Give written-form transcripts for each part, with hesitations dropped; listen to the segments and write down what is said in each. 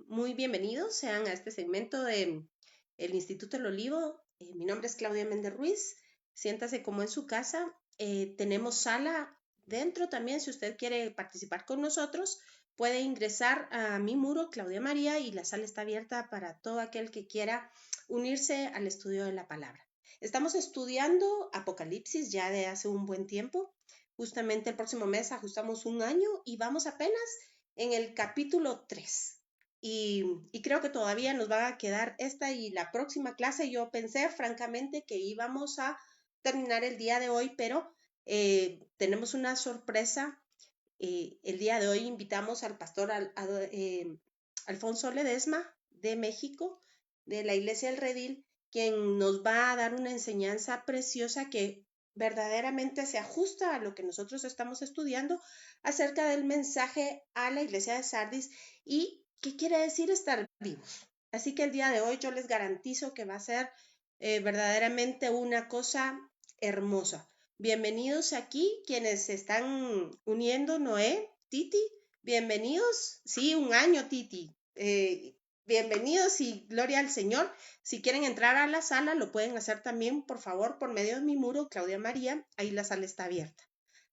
Muy bienvenidos sean a este segmento de el Instituto El Olivo. Mi nombre es Claudia Méndez Ruiz. Siéntase como en su casa. Tenemos sala dentro también. Si usted quiere participar con nosotros, puede ingresar a mi muro, Claudia María, y la sala está abierta para todo aquel que quiera unirse al estudio de la palabra. Estamos estudiando Apocalipsis ya de hace un buen tiempo. Justamente el próximo mes ajustamos un año y vamos apenas en el capítulo 3. Y creo que todavía nos va a quedar esta y la próxima clase. Yo pensé francamente que íbamos a terminar el día de hoy, pero tenemos una sorpresa. El día de hoy invitamos al pastor Alfonso Ledesma de México, de la Iglesia del Redil, quien nos va a dar una enseñanza preciosa que verdaderamente se ajusta a lo que nosotros estamos estudiando acerca del mensaje a la Iglesia de Sardis y qué quiere decir estar vivos. Así que el día de hoy yo les garantizo que va a ser verdaderamente una cosa hermosa. Bienvenidos aquí quienes se están uniendo, Noé, Titi, bienvenidos. Sí, un año, Titi. Bienvenidos y gloria al Señor. Si quieren entrar a la sala, lo pueden hacer también, por favor, por medio de mi muro, Claudia María. Ahí la sala está abierta.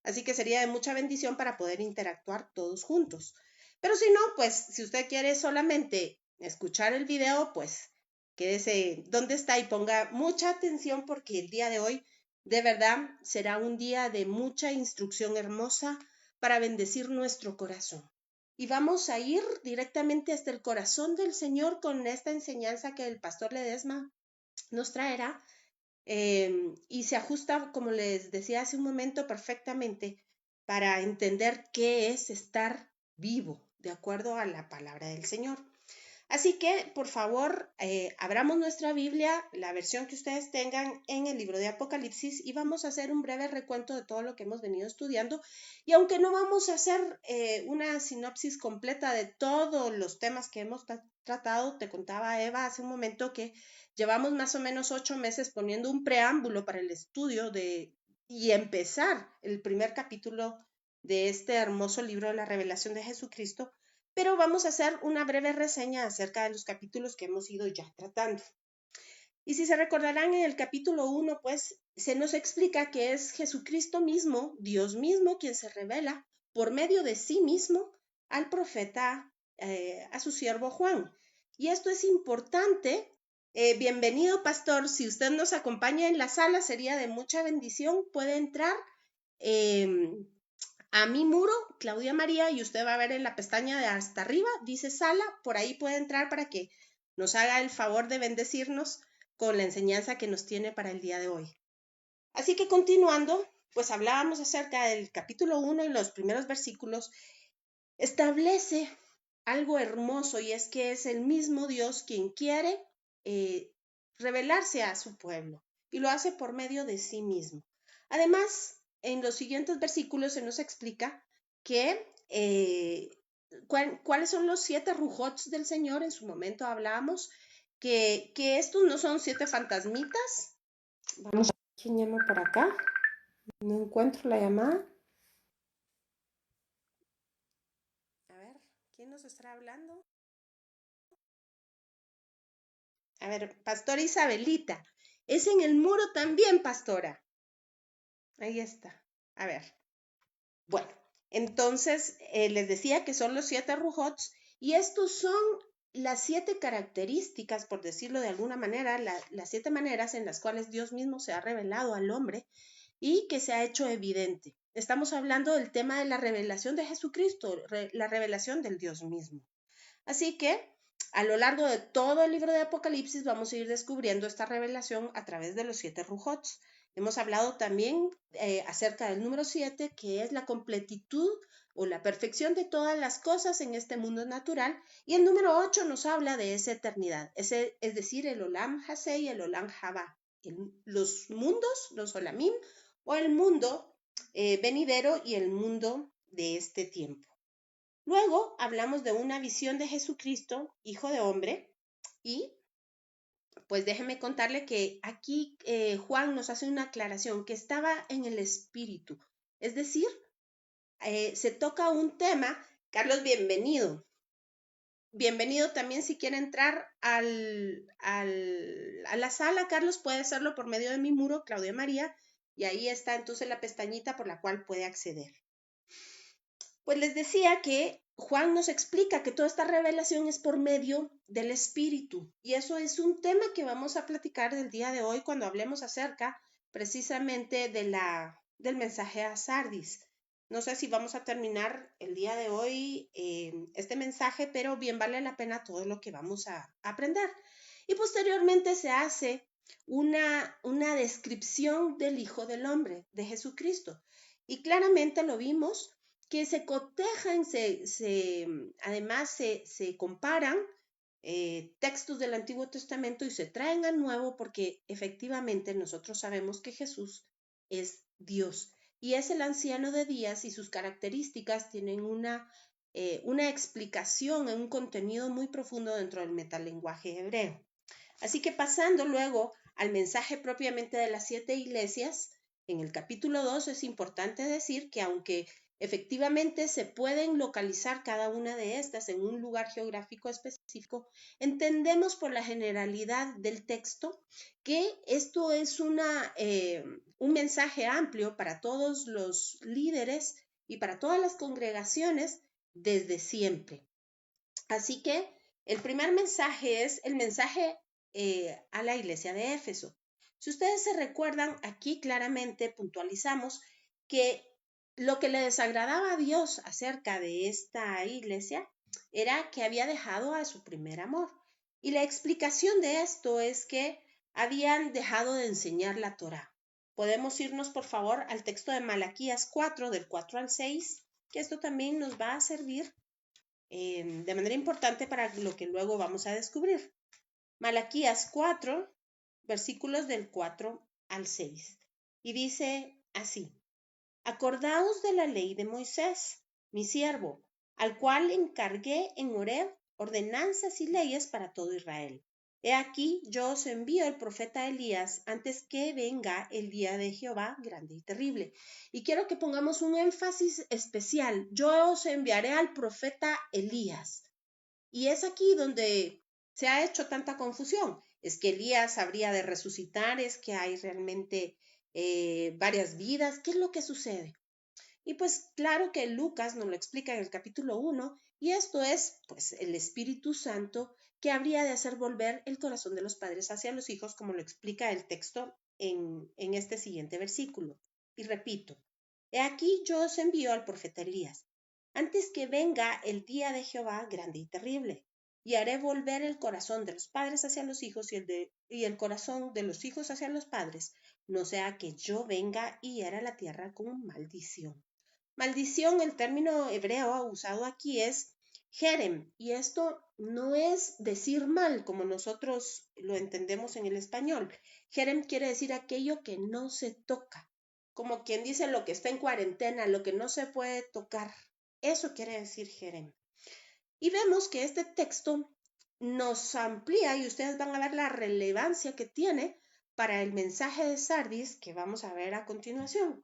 Así que sería de mucha bendición para poder interactuar todos juntos. Pero si no, pues si usted quiere solamente escuchar el video, pues quédese donde está y ponga mucha atención porque el día de hoy de verdad será un día de mucha instrucción hermosa para bendecir nuestro corazón. Y vamos a ir directamente hasta el corazón del Señor con esta enseñanza que el pastor Ledesma nos traerá y se ajusta, como les decía hace un momento, perfectamente para entender qué es estar vivo, de acuerdo a la palabra del Señor. Así que, por favor, abramos nuestra Biblia, la versión que ustedes tengan en el libro de Apocalipsis y vamos a hacer un breve recuento de todo lo que hemos venido estudiando. Y aunque no vamos a hacer una sinopsis completa de todos los temas que hemos tratado, te contaba Eva hace un momento que llevamos más o menos 8 meses poniendo un preámbulo para el estudio y empezar el primer capítulo de este hermoso libro de la revelación de Jesucristo, pero vamos a hacer una breve reseña acerca de los capítulos que hemos ido ya tratando. Y si se recordarán en el capítulo 1, pues se nos explica que es Jesucristo mismo, Dios mismo, quien se revela por medio de sí mismo al profeta, a su siervo Juan. Y esto es importante. Bienvenido, pastor. Si usted nos acompaña en la sala, sería de mucha bendición. Puede entrar a mi muro, Claudia María, y usted va a ver en la pestaña de hasta arriba, dice sala, por ahí puede entrar para que nos haga el favor de bendecirnos con la enseñanza que nos tiene para el día de hoy. Así que continuando, pues hablábamos acerca del capítulo 1 y los primeros versículos, establece algo hermoso y es que es el mismo Dios quien quiere revelarse a su pueblo y lo hace por medio de sí mismo. Además, en los siguientes versículos se nos explica que cuáles son los 7 rujots del Señor. En su momento hablábamos que estos no son 7 fantasmitas. Vamos a ver quién llama por acá. No encuentro la llamada. A ver, ¿quién nos estará hablando? A ver, Pastora Isabelita. Es en el muro también, pastora. Ahí está. A ver. Bueno, entonces les decía que son los 7 rujots y estos son las 7 características, por decirlo de alguna manera, las 7 maneras en las cuales Dios mismo se ha revelado al hombre y que se ha hecho evidente. Estamos hablando del tema de la revelación de Jesucristo, la revelación del Dios mismo. Así que a lo largo de todo el libro de Apocalipsis vamos a ir descubriendo esta revelación a través de los 7 rujots. Hemos hablado también acerca del número 7, que es la completitud o la perfección de todas las cosas en este mundo natural. Y el número 8 nos habla de esa eternidad, es decir, el Olam Hasei y el Olam Haba, los mundos, los Olamim, o el mundo venidero y el mundo de este tiempo. Luego hablamos de una visión de Jesucristo, hijo de hombre, y pues déjeme contarle que aquí Juan nos hace una aclaración que estaba en el espíritu, es decir, se toca un tema. Carlos, bienvenido. bienvenido también si quiere entrar a la sala, Carlos, puede hacerlo por medio de mi muro, Claudia María, y ahí está entonces la pestañita por la cual puede acceder. Pues les decía que Juan nos explica que toda esta revelación es por medio del Espíritu, y eso es un tema que vamos a platicar del día de hoy cuando hablemos acerca precisamente del mensaje a Sardis. No sé si vamos a terminar el día de hoy este mensaje, pero bien vale la pena todo lo que vamos a aprender. Y posteriormente se hace una descripción del Hijo del Hombre, de Jesucristo. Y claramente lo vimos que se cotejan, además se comparan textos del Antiguo Testamento y se traen al Nuevo porque efectivamente nosotros sabemos que Jesús es Dios y es el anciano de días y sus características tienen una explicación en un contenido muy profundo dentro del metalenguaje hebreo. Así que pasando luego al mensaje propiamente de las 7 iglesias, en el capítulo 2 es importante decir que aunque efectivamente se pueden localizar cada una de estas en un lugar geográfico específico, entendemos por la generalidad del texto que esto es un mensaje amplio para todos los líderes y para todas las congregaciones desde siempre. Así que el primer mensaje es el mensaje a la iglesia de Éfeso. Si ustedes se recuerdan, aquí claramente puntualizamos que lo que le desagradaba a Dios acerca de esta iglesia era que había dejado a su primer amor. Y la explicación de esto es que habían dejado de enseñar la Torá. Podemos irnos, por favor, al texto de Malaquías 4, del 4 al 6, que esto también nos va a servir de manera importante para lo que luego vamos a descubrir. Malaquías 4, versículos del 4 al 6. Y dice así: Acordaos de la ley de Moisés, mi siervo, al cual encargué en Horeb ordenanzas y leyes para todo Israel. He aquí, yo os envío el profeta Elías antes que venga el día de Jehová grande y terrible. Y quiero que pongamos un énfasis especial. Yo os enviaré al profeta Elías. Y es aquí donde se ha hecho tanta confusión. Es que Elías habría de resucitar, es que hay realmente varias vidas. ¿Qué es lo que sucede? Y pues claro que Lucas nos lo explica en el capítulo 1 y esto es pues el Espíritu Santo que habría de hacer volver el corazón de los padres hacia los hijos, como lo explica el texto en este siguiente versículo. Y repito, he aquí yo os envío al profeta Elías, antes que venga el día de Jehová grande y terrible, y haré volver el corazón de los padres hacia los hijos y el corazón de los hijos hacia los padres, no sea que yo venga y hiera la tierra con maldición. Maldición, el término hebreo usado aquí es jerem, y esto no es decir mal como nosotros lo entendemos en el español. Jerem quiere decir aquello que no se toca, como quien dice lo que está en cuarentena, lo que no se puede tocar. Eso quiere decir jerem. Y vemos que este texto nos amplía y ustedes van a ver la relevancia que tiene para el mensaje de Sardis que vamos a ver a continuación.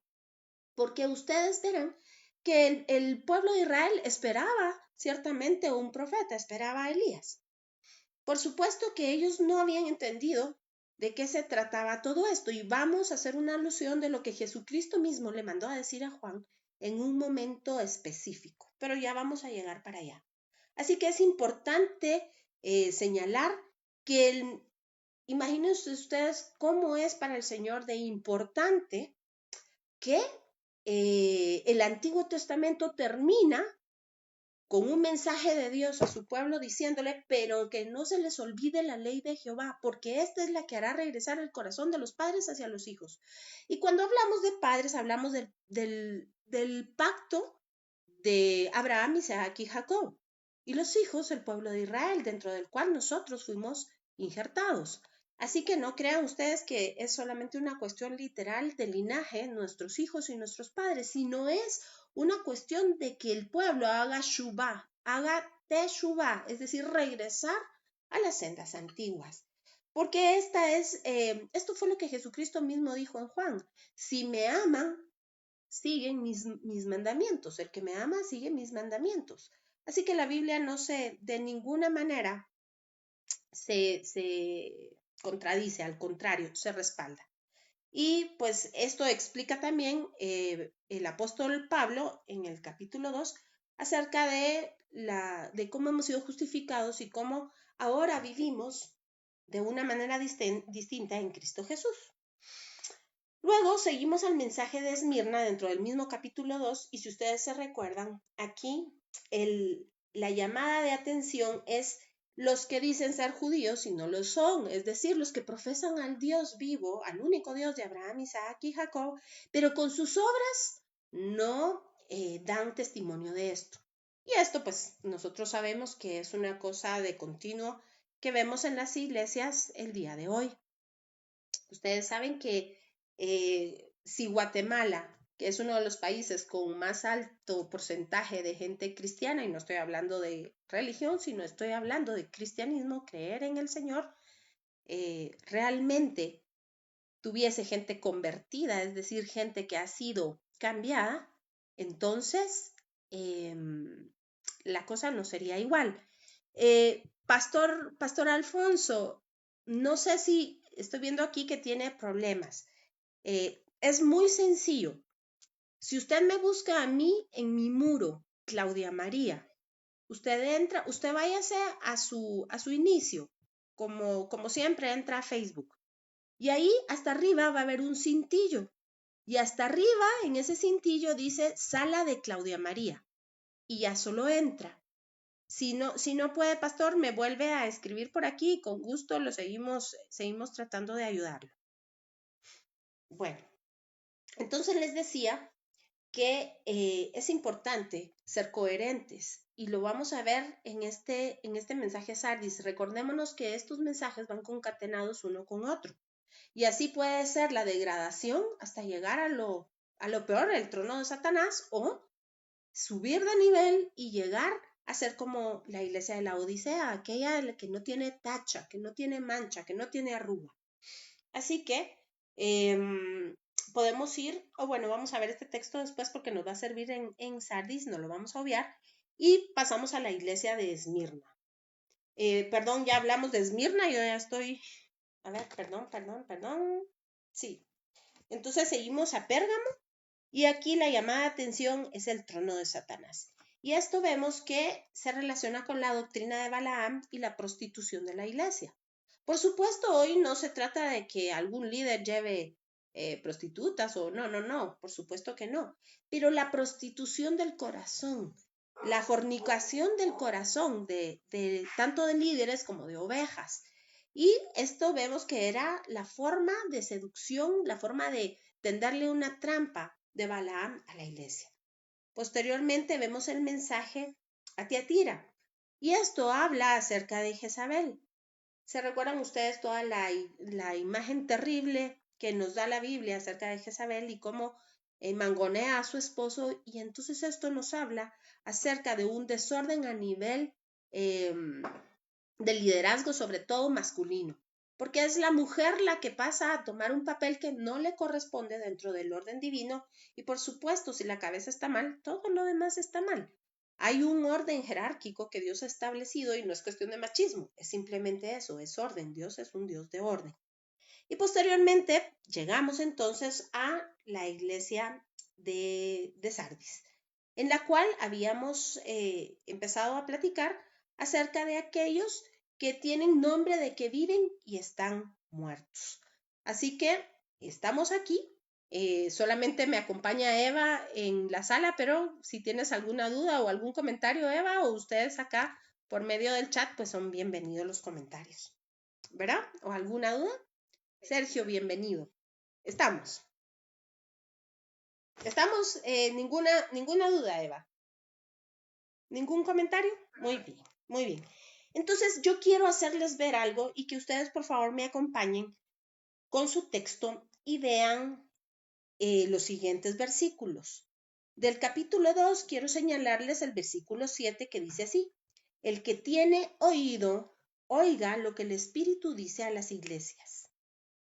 Porque ustedes verán que el pueblo de Israel esperaba ciertamente un profeta, esperaba a Elías. Por supuesto que ellos no habían entendido de qué se trataba todo esto y vamos a hacer una alusión de lo que Jesucristo mismo le mandó a decir a Juan en un momento específico, pero ya vamos a llegar para allá. Así que es importante señalar que imagínense ustedes cómo es para el Señor de importante que el Antiguo Testamento termina con un mensaje de Dios a su pueblo diciéndole, pero que no se les olvide la ley de Jehová, porque esta es la que hará regresar el corazón de los padres hacia los hijos. Y cuando hablamos de padres, hablamos del pacto de Abraham, Isaac y Jacob. Y los hijos, el pueblo de Israel, dentro del cual nosotros fuimos injertados. Así que no crean ustedes que es solamente una cuestión literal de linaje, nuestros hijos y nuestros padres, sino es una cuestión de que el pueblo haga shubá, haga teshuvá, es decir, regresar a las sendas antiguas. Porque esto fue lo que Jesucristo mismo dijo en Juan: si me aman, siguen mis mandamientos. El que me ama sigue mis mandamientos. Así que la Biblia no se, de ninguna manera se contradice, al contrario, se respalda. Y pues esto explica también el apóstol Pablo en el capítulo 2 acerca de cómo hemos sido justificados y cómo ahora vivimos de una manera distinta en Cristo Jesús. Luego seguimos al mensaje de Esmirna dentro del mismo capítulo 2 y si ustedes se recuerdan, aquí la llamada de atención es los que dicen ser judíos y no lo son, es decir, los que profesan al Dios vivo, al único Dios de Abraham, Isaac y Jacob, pero con sus obras no dan testimonio de esto. Y esto pues nosotros sabemos que es una cosa de continuo que vemos en las iglesias el día de hoy. Ustedes saben que si Guatemala, que es uno de los países con más alto porcentaje de gente cristiana, y no estoy hablando de religión, sino estoy hablando de cristianismo, creer en el Señor, realmente tuviese gente convertida, es decir, gente que ha sido cambiada, entonces la cosa no sería igual. Pastor Alfonso, no sé si estoy viendo aquí que tiene problemas. Es muy sencillo. Si usted me busca a mí en mi muro, Claudia María, usted entra, usted váyase a su inicio, como siempre entra a Facebook. Y ahí hasta arriba va a haber un cintillo. Y hasta arriba, en ese cintillo, dice Sala de Claudia María. Y ya solo entra. Si no puede, pastor, me vuelve a escribir por aquí y con gusto lo seguimos tratando de ayudarlo. Bueno, entonces les decía que es importante ser coherentes y lo vamos a ver en este mensaje Sardis. Recordémonos que estos mensajes van concatenados uno con otro y así puede ser la degradación hasta llegar a lo peor, el trono de Satanás, o subir de nivel y llegar a ser como la iglesia de la Odisea, aquella que no tiene tacha, que no tiene mancha, que no tiene arruga. Así que podemos ir, o bueno, vamos a ver este texto después porque nos va a servir en Sardis, no lo vamos a obviar, y pasamos a la iglesia de Esmirna. Perdón, ya hablamos de Esmirna, yo ya estoy, a ver, perdón, sí. Entonces seguimos a Pérgamo y aquí la llamada de atención es el trono de Satanás. Y esto vemos que se relaciona con la doctrina de Balaam y la prostitución de la iglesia. Por supuesto, hoy no se trata de que algún líder lleve prostitutas o no, por supuesto que no. Pero la prostitución del corazón, la fornicación del corazón de tanto de líderes como de ovejas. Y esto vemos que era la forma de seducción, la forma de tenderle una trampa de Balaam a la iglesia. Posteriormente vemos el mensaje a Tiatira. Y esto habla acerca de Jezabel. ¿Se recuerdan ustedes toda la imagen terrible que nos da la Biblia acerca de Jezabel y cómo mangonea a su esposo? Y entonces esto nos habla acerca de un desorden a nivel de liderazgo, sobre todo masculino, porque es la mujer la que pasa a tomar un papel que no le corresponde dentro del orden divino y por supuesto si la cabeza está mal, todo lo demás está mal. Hay un orden jerárquico que Dios ha establecido y no es cuestión de machismo, es simplemente eso, es orden. Dios es un Dios de orden. Y posteriormente llegamos entonces a la iglesia de Sardis, en la cual habíamos empezado a platicar acerca de aquellos que tienen nombre de que viven y están muertos. Así que estamos aquí. Solamente me acompaña Eva en la sala, pero si tienes alguna duda o algún comentario, Eva, o ustedes acá por medio del chat, pues son bienvenidos los comentarios, ¿verdad? ¿O alguna duda? Sergio, bienvenido. Estamos. ¿Estamos? Ninguna duda, Eva. ¿Ningún comentario? Muy bien, muy bien. Entonces, yo quiero hacerles ver algo y que ustedes, por favor, me acompañen con su texto y vean los siguientes versículos. Del capítulo 2 quiero señalarles el versículo 7 que dice así: el que tiene oído, oiga lo que el Espíritu dice a las iglesias.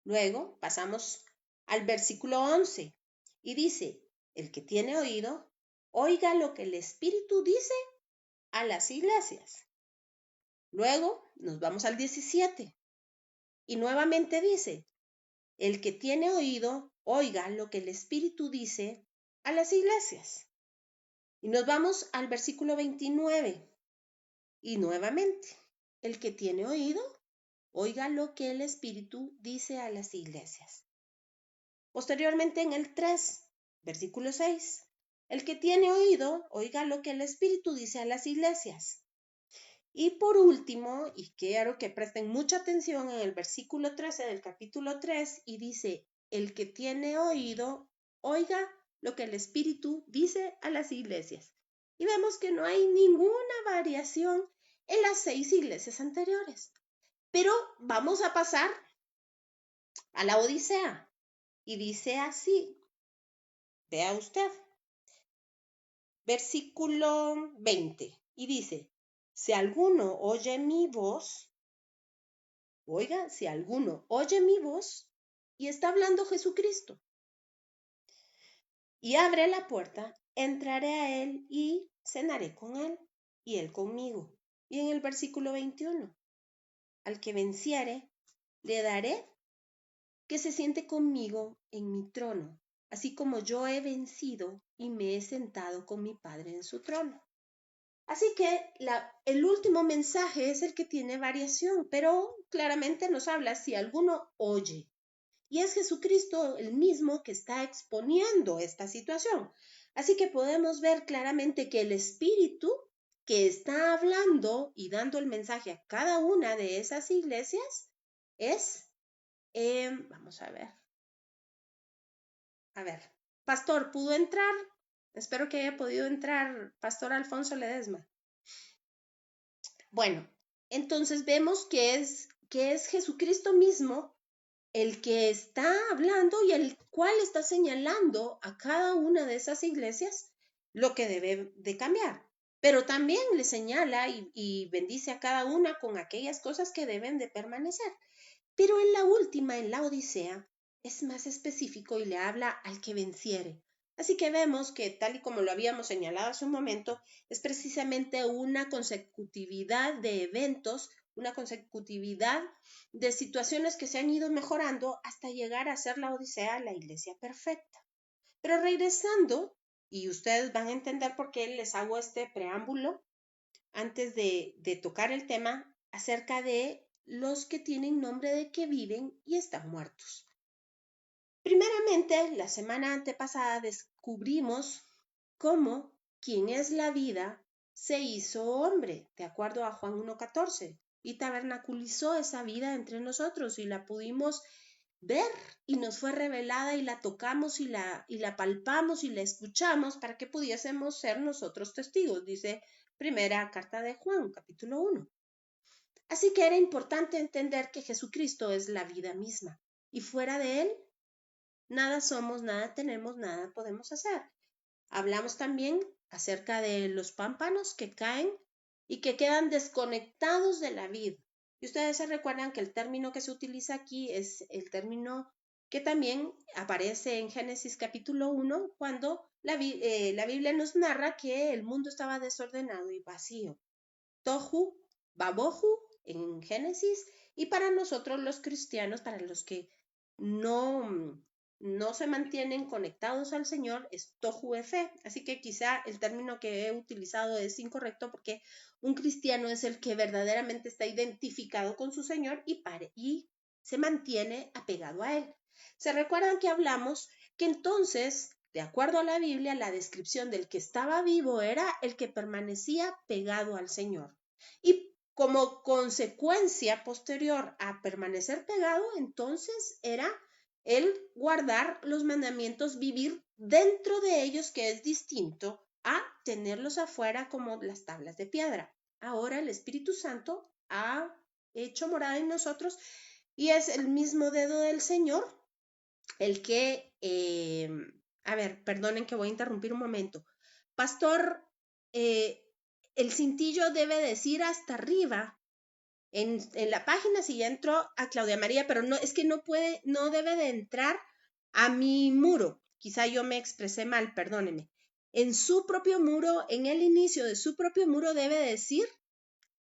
Luego pasamos al versículo 11 y dice: el que tiene oído, oiga lo que el Espíritu dice a las iglesias. Luego nos vamos al 17 y nuevamente dice, el que tiene oído, oiga lo que el Espíritu dice a las iglesias. Y nos vamos al versículo 29 y nuevamente, el que tiene oído, oiga lo que el Espíritu dice a las iglesias. Posteriormente en el 3, versículo 6, el que tiene oído, oiga lo que el Espíritu dice a las iglesias. Y por último, y quiero que presten mucha atención en el versículo 13 del capítulo 3, y dice, el que tiene oído, oiga lo que el Espíritu dice a las iglesias. Y vemos que no hay ninguna variación en las 6 iglesias anteriores. Pero vamos a pasar a la Odisea. Y dice así, vea usted, versículo 20, y dice, si alguno oye mi voz, oiga, si alguno oye mi voz, y está hablando Jesucristo, y abre la puerta, entraré a él y cenaré con él, y él conmigo. Y en el versículo 21, al que venciere, le daré que se siente conmigo en mi trono, así como yo he vencido y me he sentado con mi Padre en su trono. Así que el último mensaje es el que tiene variación, pero claramente nos habla si alguno oye. Y es Jesucristo el mismo que está exponiendo esta situación. Así que podemos ver claramente que el Espíritu que está hablando y dando el mensaje a cada una de esas iglesias es, vamos a ver, Pastor, ¿pudo entrar? Espero que haya podido entrar Pastor Alfonso Ledesma. Bueno, entonces vemos que es Jesucristo mismo el que está hablando y el cual está señalando a cada una de esas iglesias lo que debe de cambiar. Pero también le señala y bendice a cada una con aquellas cosas que deben de permanecer. Pero en la última, en la Odisea, es más específico y le habla al que venciere. Así que vemos que, tal y como lo habíamos señalado hace un momento, es precisamente una consecutividad de eventos, una consecutividad de situaciones que se han ido mejorando hasta llegar a ser la Odisea, la iglesia perfecta. Pero regresando, y ustedes van a entender por qué les hago este preámbulo antes de tocar el tema acerca de los que tienen nombre de que viven y están muertos. Primeramente, la semana antepasada descubrimos cómo quien es la vida se hizo hombre, de acuerdo a Juan 1:14, y tabernaculizó esa vida entre nosotros y la pudimos ver y nos fue revelada y la tocamos y la palpamos y la escuchamos para que pudiésemos ser nosotros testigos, dice primera carta de Juan, capítulo 1. Así que era importante entender que Jesucristo es la vida misma y fuera de él nada somos, nada tenemos, nada podemos hacer. Hablamos también acerca de los pámpanos que caen y que quedan desconectados de la vid. Y ustedes se recuerdan que el término que se utiliza aquí es el término que también aparece en Génesis capítulo 1, cuando la Biblia nos narra que el mundo estaba desordenado y vacío. Tohu, babohu en Génesis, y para nosotros los cristianos, para los que no se mantienen conectados al Señor, es tohu efe. Así que quizá el término que he utilizado es incorrecto porque un cristiano es el que verdaderamente está identificado con su Señor y se mantiene apegado a Él. ¿Se recuerdan que hablamos que entonces, de acuerdo a la Biblia, la descripción del que estaba vivo era el que permanecía pegado al Señor? Y como consecuencia posterior a permanecer pegado, entonces era el guardar los mandamientos, vivir dentro de ellos, que es distinto a tenerlos afuera como las tablas de piedra. Ahora el Espíritu Santo ha hecho morada en nosotros y es el mismo dedo del Señor el que, perdonen que voy a interrumpir un momento. Pastor, el cintillo debe decir hasta arriba en la página, si ya entró a Claudia María, pero no, es que no debe de entrar a mi muro. Quizá yo me expresé mal, perdóneme. en su propio muro, en el inicio de su propio muro debe decir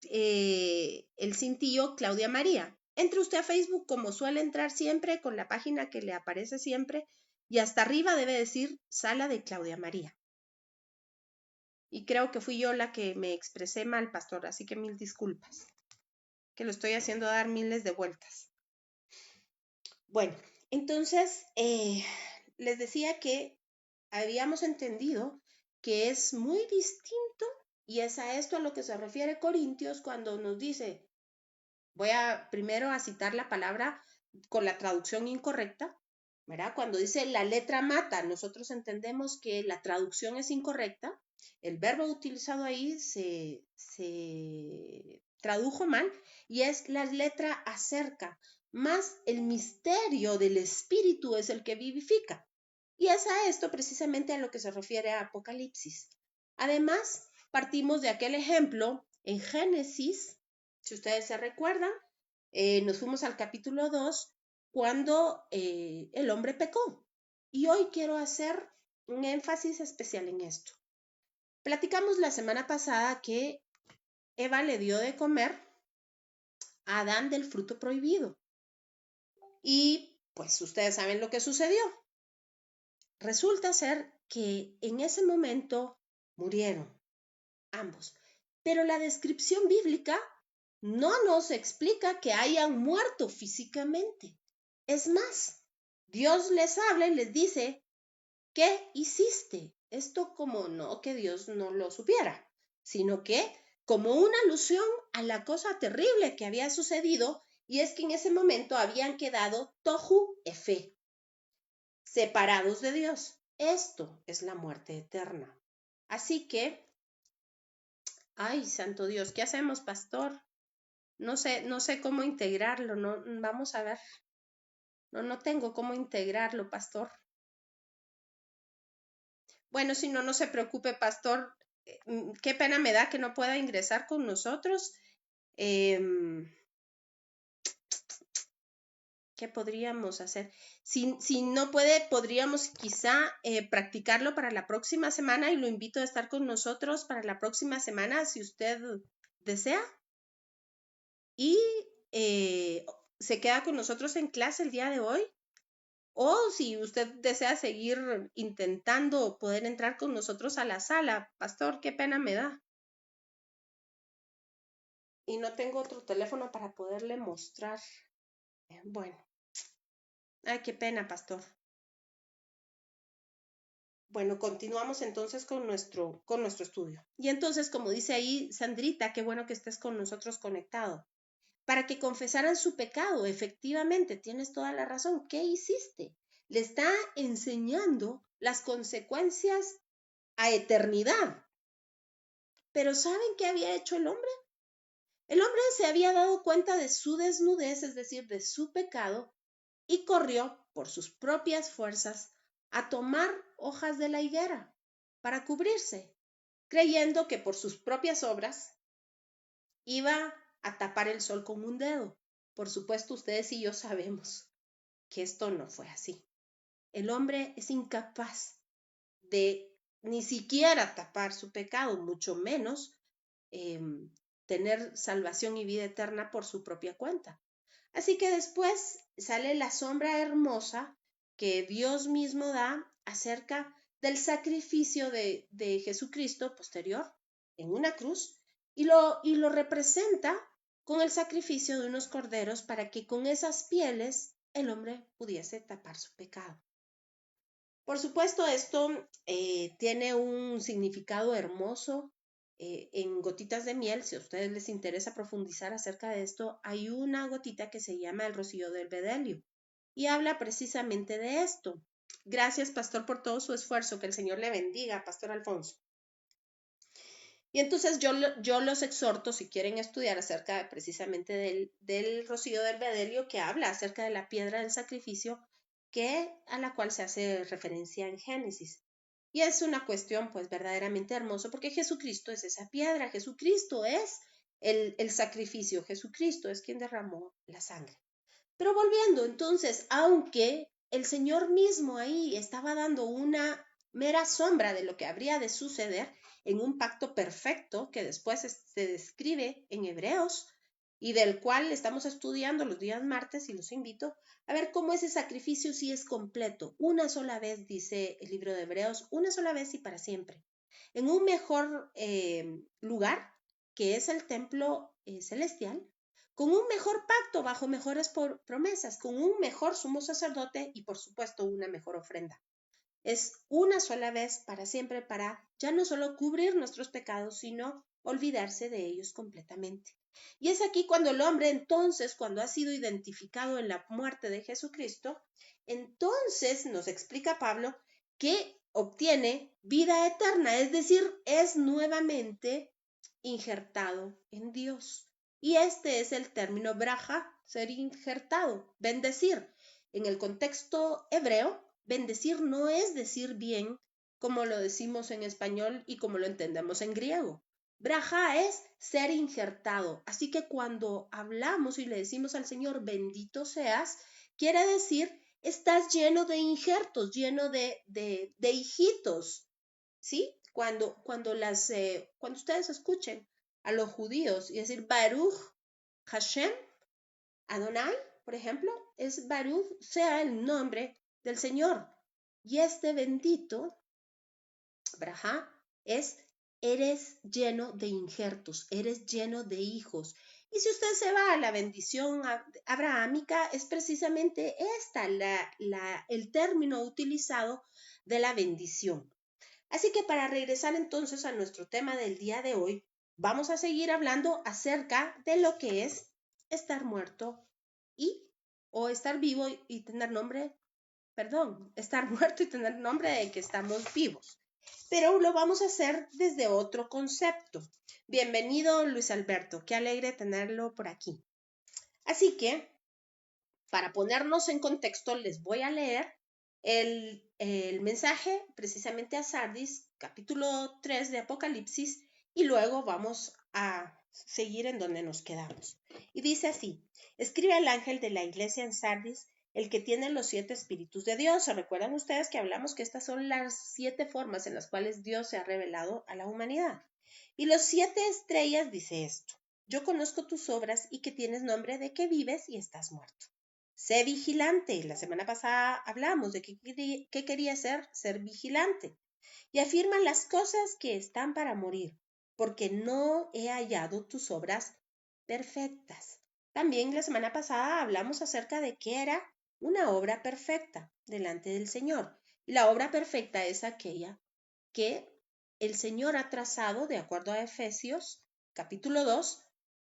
el cintillo Claudia María. Entre usted a Facebook como suele entrar siempre con la página que le aparece siempre y hasta arriba debe decir Sala de Claudia María. Y creo que fui yo la que me expresé mal, pastor, así que mil disculpas, que lo estoy haciendo dar miles de vueltas. Bueno, entonces les decía que habíamos entendido que es muy distinto y es a esto a lo que se refiere Corintios cuando nos dice, voy a primero a citar la palabra con la traducción incorrecta, ¿verdad? Cuando dice la letra mata, nosotros entendemos que la traducción es incorrecta, el verbo utilizado ahí se tradujo mal y es la letra acerca, más el misterio del Espíritu es el que vivifica. Y es a esto precisamente a lo que se refiere a Apocalipsis. Además, partimos de aquel ejemplo en Génesis, si ustedes se recuerdan, nos fuimos al capítulo 2 cuando el hombre pecó. Y hoy quiero hacer un énfasis especial en esto. Platicamos la semana pasada que Eva le dio de comer a Adán del fruto prohibido. Y pues ustedes saben lo que sucedió. Resulta ser que en ese momento murieron ambos. Pero la descripción bíblica no nos explica que hayan muerto físicamente. Es más, Dios les habla y les dice, ¿qué hiciste? Esto como no que Dios no lo supiera, sino que como una alusión a la cosa terrible que había sucedido, y es que en ese momento habían quedado tohu efe, separados de Dios. Esto es la muerte eterna. Así que, ay, santo Dios, ¿qué hacemos, pastor? No sé cómo integrarlo, no, vamos a ver. No tengo cómo integrarlo, pastor. Bueno, si no, no se preocupe, pastor. Qué pena me da que no pueda ingresar con nosotros. ¿Qué podríamos hacer? Si no puede, podríamos quizá practicarlo para la próxima semana y lo invito a estar con nosotros para la próxima semana, si usted desea. Y se queda con nosotros en clase el día de hoy. O si usted desea seguir intentando poder entrar con nosotros a la sala, pastor, qué pena me da. Y no tengo otro teléfono para poderle mostrar. Bueno, ay, qué pena, pastor. Bueno, continuamos entonces con nuestro estudio. Y entonces, como dice ahí Sandrita, qué bueno que estés con nosotros conectado. Para que confesaran su pecado, efectivamente, tienes toda la razón. ¿Qué hiciste? Le está enseñando las consecuencias a eternidad. Pero ¿saben qué había hecho el hombre? El hombre se había dado cuenta de su desnudez, es decir, de su pecado, y corrió por sus propias fuerzas a tomar hojas de la higuera para cubrirse, creyendo que por sus propias obras iba a tapar el sol con un dedo. Por supuesto, ustedes y yo sabemos que esto no fue así. El hombre es incapaz de ni siquiera tapar su pecado, mucho menos tener salvación y vida eterna por su propia cuenta. Así que después sale la sombra hermosa que Dios mismo da acerca del sacrificio de Jesucristo posterior en una cruz y lo representa con el sacrificio de unos corderos para que con esas pieles el hombre pudiese tapar su pecado. Por supuesto, esto tiene un significado hermoso en gotitas de miel. Si a ustedes les interesa profundizar acerca de esto, hay una gotita que se llama el rocío del bedelio y habla precisamente de esto. Gracias, pastor, por todo su esfuerzo. Que el Señor le bendiga, pastor Alfonso. Y entonces yo los exhorto, si quieren estudiar acerca precisamente del rocío del bedelio, que habla acerca de la piedra del sacrificio, a la cual se hace referencia en Génesis. Y es una cuestión pues verdaderamente hermosa porque Jesucristo es esa piedra, Jesucristo es el sacrificio, Jesucristo es quien derramó la sangre. Pero volviendo entonces, aunque el Señor mismo ahí estaba dando una mera sombra de lo que habría de suceder en un pacto perfecto que después se describe en Hebreos y del cual estamos estudiando los días martes y los invito a ver cómo ese sacrificio sí es completo. Una sola vez, dice el libro de Hebreos, una sola vez y para siempre. En un mejor lugar, que es el templo celestial, con un mejor pacto bajo mejores promesas, con un mejor sumo sacerdote y por supuesto una mejor ofrenda. Es una sola vez para siempre para ya no solo cubrir nuestros pecados, sino olvidarse de ellos completamente. Y es aquí cuando el hombre entonces, cuando ha sido identificado en la muerte de Jesucristo, entonces nos explica Pablo que obtiene vida eterna, es decir, es nuevamente injertado en Dios. Y este es el término braja, ser injertado, bendecir. En el contexto hebreo, bendecir no es decir bien como lo decimos en español y como lo entendemos en griego. Braja es ser injertado. Así que cuando hablamos y le decimos al Señor, bendito seas, quiere decir, estás lleno de injertos, lleno de hijitos. ¿Sí? Cuando ustedes escuchen a los judíos y decir Baruch Hashem Adonai, por ejemplo, es Baruch, sea el nombre del Señor. Y este bendito, Braja, es eres lleno de injertos, eres lleno de hijos. Y si usted se va a la bendición abrahámica, es precisamente esta el término utilizado de la bendición. Así que para regresar entonces a nuestro tema del día de hoy, vamos a seguir hablando acerca de lo que es estar muerto o estar vivo y tener nombre, estar muerto y tener nombre de que estamos vivos. Pero lo vamos a hacer desde otro concepto. Bienvenido, Luis Alberto, qué alegre tenerlo por aquí. Así que, para ponernos en contexto, les voy a leer el mensaje precisamente a Sardis, capítulo 3 de Apocalipsis, y luego vamos a seguir en donde nos quedamos. Y dice así, escribe al ángel de la iglesia en Sardis, el que tiene los 7 espíritus de Dios. ¿Se recuerdan ustedes que hablamos que estas son las 7 formas en las cuales Dios se ha revelado a la humanidad? Y los 7 estrellas dice esto, yo conozco tus obras y que tienes nombre de que vives y estás muerto. Sé vigilante. La semana pasada hablamos de qué quería ser vigilante. Y afirma las cosas que están para morir, porque no he hallado tus obras perfectas. También la semana pasada hablamos acerca de qué era una obra perfecta delante del Señor. Y la obra perfecta es aquella que el Señor ha trazado, de acuerdo a Efesios capítulo 2,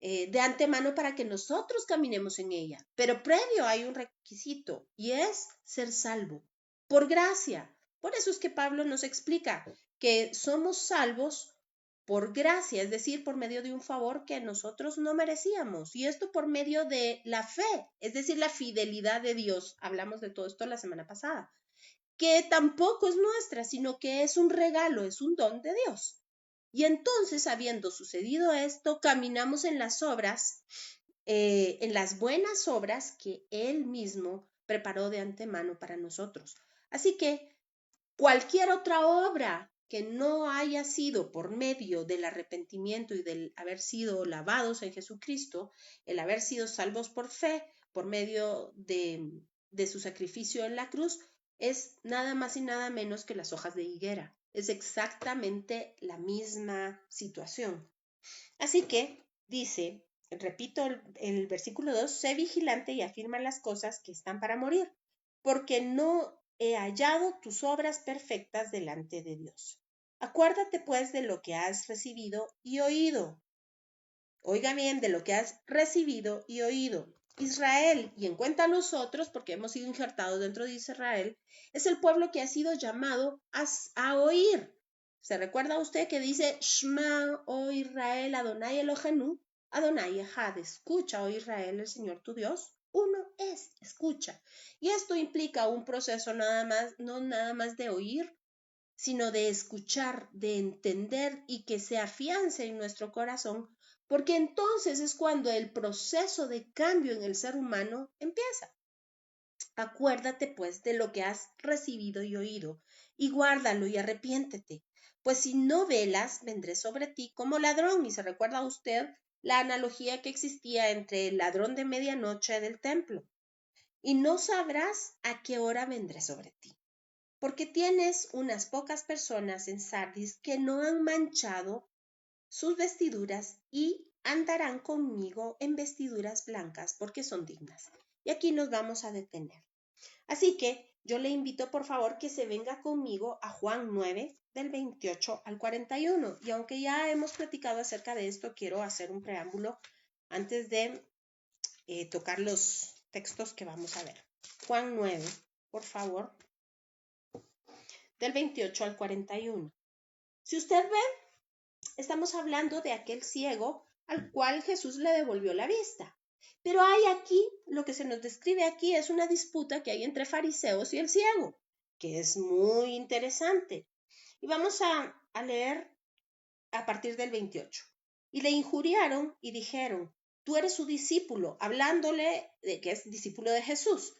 de antemano para que nosotros caminemos en ella. Pero previo hay un requisito y es ser salvo por gracia. Por eso es que Pablo nos explica que somos salvos por gracia, es decir, por medio de un favor que nosotros no merecíamos. Y esto por medio de la fe, es decir, la fidelidad de Dios. Hablamos de todo esto la semana pasada, que tampoco es nuestra, sino que es un regalo, es un don de Dios. Y entonces, habiendo sucedido esto, caminamos en las obras, en las buenas obras que Él mismo preparó de antemano para nosotros. Así que cualquier otra obra que no haya sido por medio del arrepentimiento y del haber sido lavados en Jesucristo, el haber sido salvos por fe, por medio de su sacrificio en la cruz, es nada más y nada menos que las hojas de higuera. Es exactamente la misma situación. Así que dice, repito el versículo 2, sé vigilante y afirma las cosas que están para morir, porque no he hallado tus obras perfectas delante de Dios. Acuérdate pues de lo que has recibido y oído. Oiga bien, de lo que has recibido y oído. Israel, y en cuenta a nosotros, porque hemos sido injertados dentro de Israel, es el pueblo que ha sido llamado a oír. ¿Se recuerda usted que dice Shema, oh Israel, Adonai Elohenu? Adonai Ejad, escucha, oh Israel, el Señor tu Dios. Uno es, escucha. Y esto implica un proceso no nada más de oír, sino de escuchar, de entender y que se afiance en nuestro corazón, porque entonces es cuando el proceso de cambio en el ser humano empieza. Acuérdate, pues, de lo que has recibido y oído, y guárdalo y arrepiéntete. Pues si no velas, vendré sobre ti como ladrón. Y se recuerda a usted la analogía que existía entre el ladrón de medianoche del templo. Y no sabrás a qué hora vendré sobre ti. Porque tienes unas pocas personas en Sardis que no han manchado sus vestiduras y andarán conmigo en vestiduras blancas porque son dignas. Y aquí nos vamos a detener. Así que yo le invito por favor que se venga conmigo a Juan 9 del 28 al 41. Y aunque ya hemos platicado acerca de esto, quiero hacer un preámbulo antes de tocar los textos que vamos a ver. Juan 9, por favor, del 28 al 41. Si usted ve, estamos hablando de aquel ciego al cual Jesús le devolvió la vista. Pero hay aquí, lo que se nos describe aquí es una disputa que hay entre fariseos y el ciego, que es muy interesante. Y vamos a leer a partir del 28. Y le injuriaron y dijeron, tú eres su discípulo, hablándole de que es discípulo de Jesús.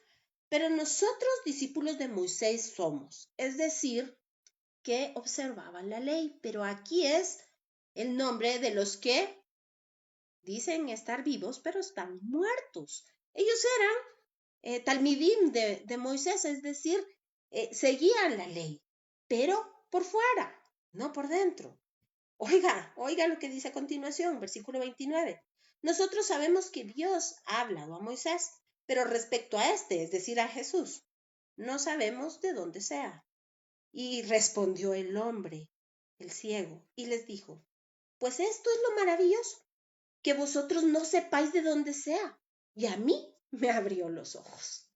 Pero nosotros discípulos de Moisés somos, es decir, que observaban la ley. Pero aquí es el nombre de los que dicen estar vivos, pero están muertos. Ellos eran talmidim de Moisés, es decir, seguían la ley, pero por fuera, no por dentro. Oiga lo que dice a continuación, versículo 29. Nosotros sabemos que Dios ha hablado a Moisés, pero respecto a este, es decir, a Jesús, no sabemos de dónde sea. Y respondió el hombre, el ciego, y les dijo, pues esto es lo maravilloso, que vosotros no sepáis de dónde sea, y a mí me abrió los ojos.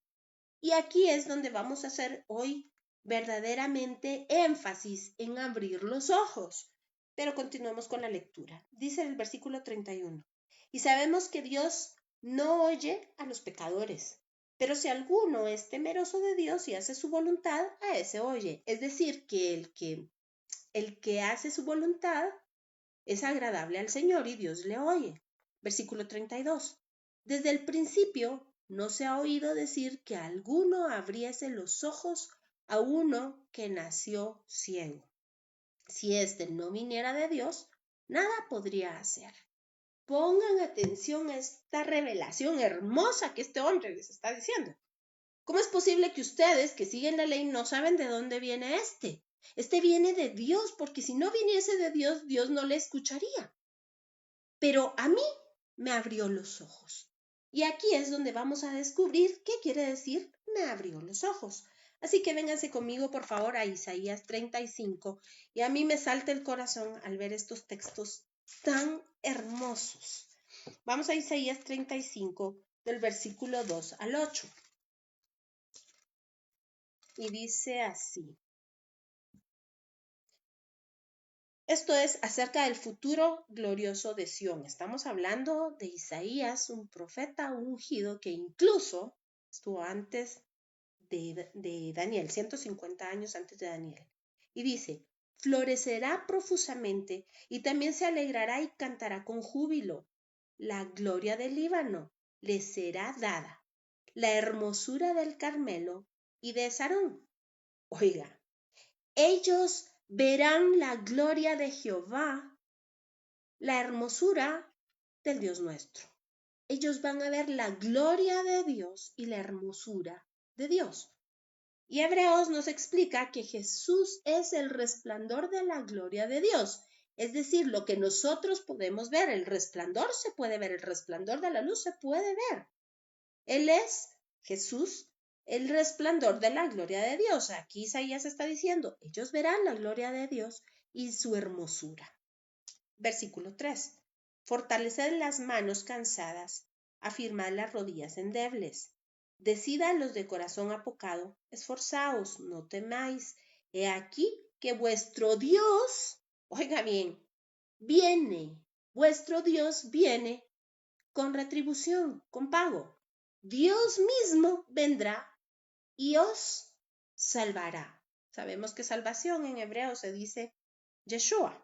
Y aquí es donde vamos a hacer hoy verdaderamente énfasis en abrir los ojos. Pero continuemos con la lectura. Dice el versículo 31. Y sabemos que Dios no oye a los pecadores, pero si alguno es temeroso de Dios y hace su voluntad, a ese oye. Es decir, que el que hace su voluntad es agradable al Señor y Dios le oye. Versículo 32. Desde el principio no se ha oído decir que alguno abriese los ojos a uno que nació ciego. Si éste no viniera de Dios, nada podría hacer. Pongan atención a esta revelación hermosa que este hombre les está diciendo. ¿Cómo es posible que ustedes que siguen la ley no saben de dónde viene este? Este viene de Dios, porque si no viniese de Dios, Dios no le escucharía. Pero a mí me abrió los ojos. Y aquí es donde vamos a descubrir qué quiere decir me abrió los ojos. Así que vénganse conmigo, por favor, a Isaías 35. Y a mí me salta el corazón al ver estos textos tan hermosos. Vamos a Isaías 35, del versículo 2 al 8. Y dice así. Esto es acerca del futuro glorioso de Sión. Estamos hablando de Isaías, un profeta ungido que incluso estuvo antes de Daniel, 150 años antes de Daniel. Y dice, florecerá profusamente y también se alegrará y cantará con júbilo. La gloria del Líbano le será dada, la hermosura del Carmelo y de Sarón. Oiga, ellos verán la gloria de Jehová, la hermosura del Dios nuestro. Ellos van a ver la gloria de Dios y la hermosura de Dios. Y Hebreos nos explica que Jesús es el resplandor de la gloria de Dios. Es decir, lo que nosotros podemos ver, el resplandor se puede ver, el resplandor de la luz se puede ver. Él es Jesús, el resplandor de la gloria de Dios. Aquí Isaías está diciendo, ellos verán la gloria de Dios y su hermosura. Versículo 3. Fortaleced las manos cansadas, afirmad las rodillas endebles. Decid a los de corazón apocado, esforzaos, no temáis. He aquí que vuestro Dios, oiga bien, viene, vuestro Dios viene con retribución, con pago. Dios mismo vendrá y os salvará. Sabemos que salvación en hebreo se dice Yeshua.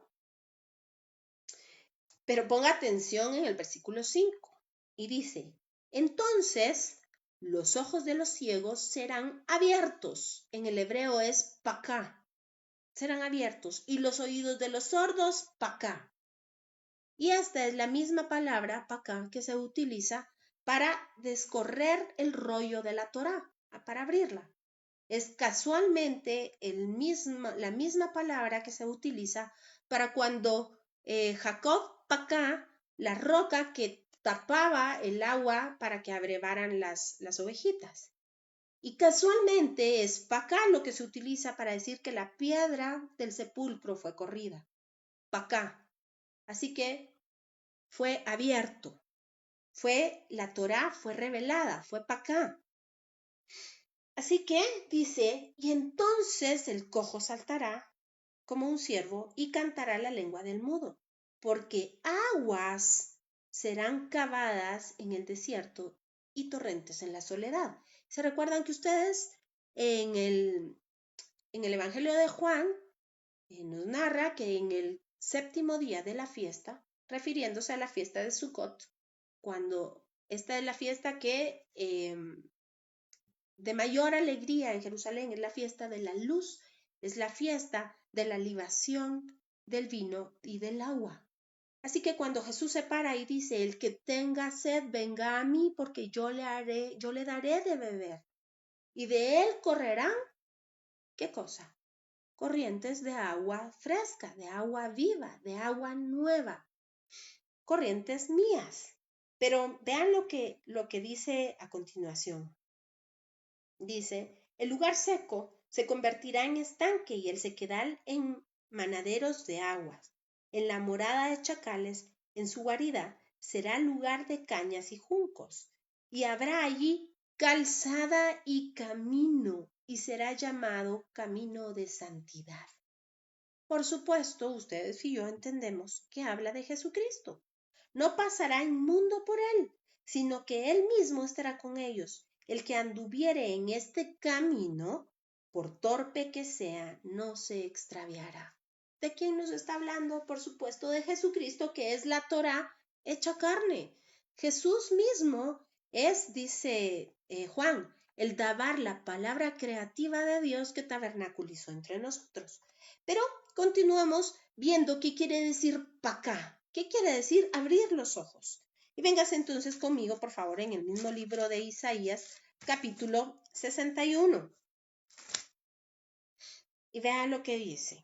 Pero ponga atención en el versículo 5 y dice, entonces Los ojos de los ciegos serán abiertos. En el hebreo es pacá. Serán abiertos. Y los oídos de los sordos, pacá. Y esta es la misma palabra, pacá, que se utiliza para descorrer el rollo de la Torá, para abrirla. Es casualmente la misma palabra que se utiliza para cuando Jacob pacá, la roca que tapaba el agua para que abrevaran las ovejitas. Y casualmente es pacá lo que se utiliza para decir que la piedra del sepulcro fue corrida. Pacá. Así que fue abierto. La Torá fue revelada, fue pacá. Así que dice, y entonces el cojo saltará como un ciervo y cantará la lengua del mudo, porque aguas serán cavadas en el desierto y torrentes en la soledad. ¿Se recuerdan que ustedes en el Evangelio de Juan nos narra que en el 7º día de la fiesta, refiriéndose a la fiesta de Sukkot, cuando esta es la fiesta que de mayor alegría en Jerusalén, es la fiesta de la luz, es la fiesta de la libación del vino y del agua. Así que cuando Jesús se para y dice, el que tenga sed, venga a mí, porque yo le daré de beber. Y de él correrán, ¿qué cosa? Corrientes de agua fresca, de agua viva, de agua nueva. Corrientes mías. Pero vean lo que dice a continuación. Dice, el lugar seco se convertirá en estanque y el sequedal en manaderos de aguas. En la morada de chacales, en su guarida, será lugar de cañas y juncos. Y habrá allí calzada y camino, y será llamado camino de santidad. Por supuesto, ustedes y yo entendemos que habla de Jesucristo. No pasará inmundo por él, sino que él mismo estará con ellos. El que anduviere en este camino, por torpe que sea, no se extraviará. ¿De quién nos está hablando? Por supuesto, de Jesucristo, que es la Torá hecha carne. Jesús mismo es, dice Juan, el Dabar, la palabra creativa de Dios que tabernaculizó entre nosotros. Pero continuamos viendo qué quiere decir pacá. ¿Qué quiere decir abrir los ojos? Y vengas entonces conmigo, por favor, en el mismo libro de Isaías, capítulo 61. Y vean lo que dice.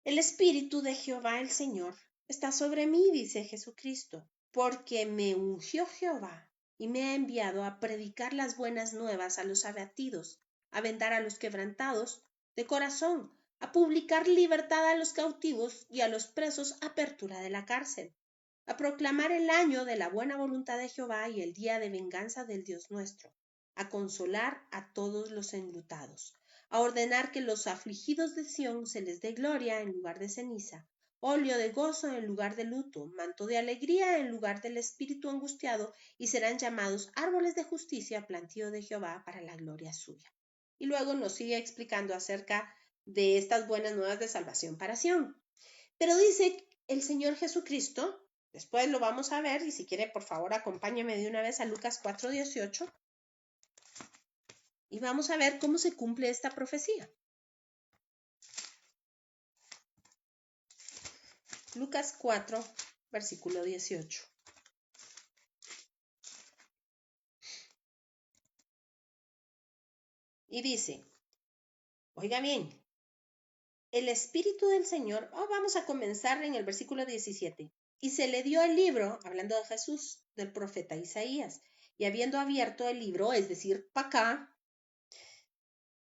El Espíritu de Jehová el Señor está sobre mí, dice Jesucristo, porque me ungió Jehová y me ha enviado a predicar las buenas nuevas a los abatidos, a vendar a los quebrantados de corazón, a publicar libertad a los cautivos y a los presos apertura de la cárcel, a proclamar el año de la buena voluntad de Jehová y el día de venganza del Dios nuestro, a consolar a todos los enlutados, a ordenar que los afligidos de Sión se les dé gloria en lugar de ceniza, óleo de gozo en lugar de luto, manto de alegría en lugar del espíritu angustiado, y serán llamados árboles de justicia, plantío de Jehová para la gloria suya. Y luego nos sigue explicando acerca de estas buenas nuevas de salvación para Sión. Pero dice el Señor Jesucristo, después lo vamos a ver, y si quiere, por favor, acompáñame de una vez a Lucas 4:18, y vamos a ver cómo se cumple esta profecía. Lucas 4, versículo 18. Y dice, oiga bien, el Espíritu del Señor, vamos a comenzar en el versículo 17. Y se le dio el libro, hablando de Jesús, del profeta Isaías, y habiendo abierto el libro, es decir, pacá,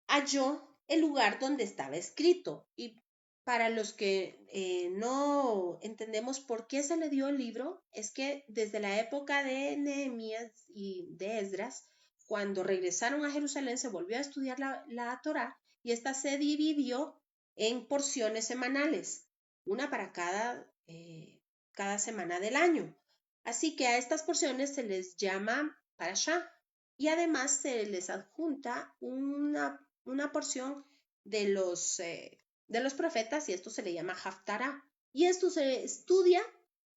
halló el lugar donde estaba escrito. Y para los que no entendemos por qué se le dio el libro, es que desde la época de Nehemías y de Esdras, cuando regresaron a Jerusalén, se volvió a estudiar la Torá y esta se dividió en porciones semanales, una para cada semana del año. Así que a estas porciones se les llama parashá y además se les adjunta una porción de los profetas y esto se le llama Haftará. Y esto se estudia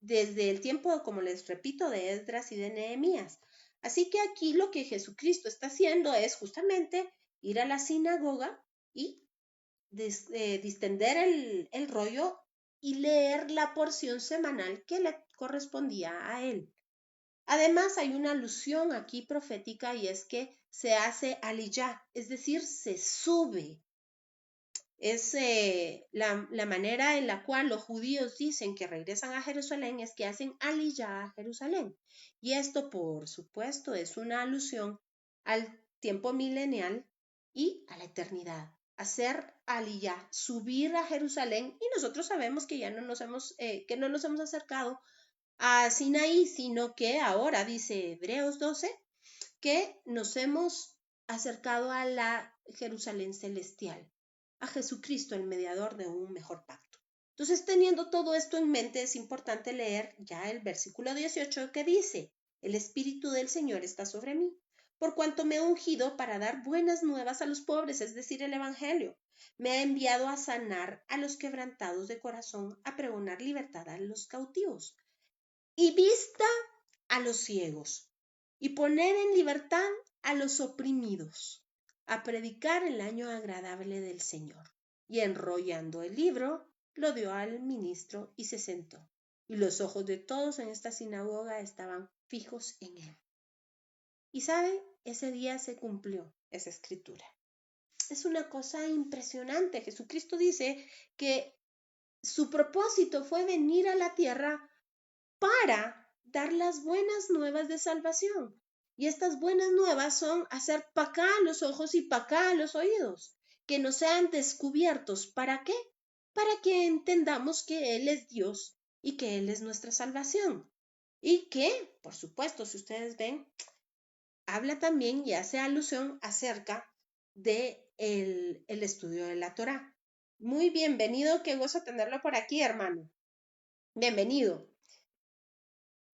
desde el tiempo, como les repito, de Esdras y de Nehemías. Así que aquí lo que Jesucristo está haciendo es justamente ir a la sinagoga y distender el rollo y leer la porción semanal que le correspondía a él. Además, hay una alusión aquí profética y es que se hace aliyah, es decir, se sube. Es la manera en la cual los judíos dicen que regresan a Jerusalén es que hacen aliyah a Jerusalén. Y esto, por supuesto, es una alusión al tiempo milenial y a la eternidad. Hacer aliyah, subir a Jerusalén, y nosotros sabemos que ya no nos hemos acercado a Sinaí, sino que ahora, dice Hebreos 12, que nos hemos acercado a la Jerusalén celestial, a Jesucristo, el mediador de un mejor pacto. Entonces, teniendo todo esto en mente, es importante leer ya el versículo 18 que dice, el Espíritu del Señor está sobre mí, por cuanto me he ungido para dar buenas nuevas a los pobres, es decir, el Evangelio. Me ha enviado a sanar a los quebrantados de corazón, a pregonar libertad a los cautivos y vista a los ciegos, y poner en libertad a los oprimidos, a predicar el año agradable del Señor. Y enrollando el libro, lo dio al ministro y se sentó. Y los ojos de todos en esta sinagoga estaban fijos en él. Y sabe, ese día se cumplió esa escritura. Es una cosa impresionante. Jesucristo dice que su propósito fue venir a la tierra para dar las buenas nuevas de salvación. Y estas buenas nuevas son hacer para acá los ojos y para acá los oídos, que nos sean descubiertos. ¿Para qué? Para que entendamos que Él es Dios y que Él es nuestra salvación. Y que, por supuesto, si ustedes ven, habla también y hace alusión acerca de el estudio de la Torá. Muy bienvenido, qué gozo tenerlo por aquí, hermano. Bienvenido.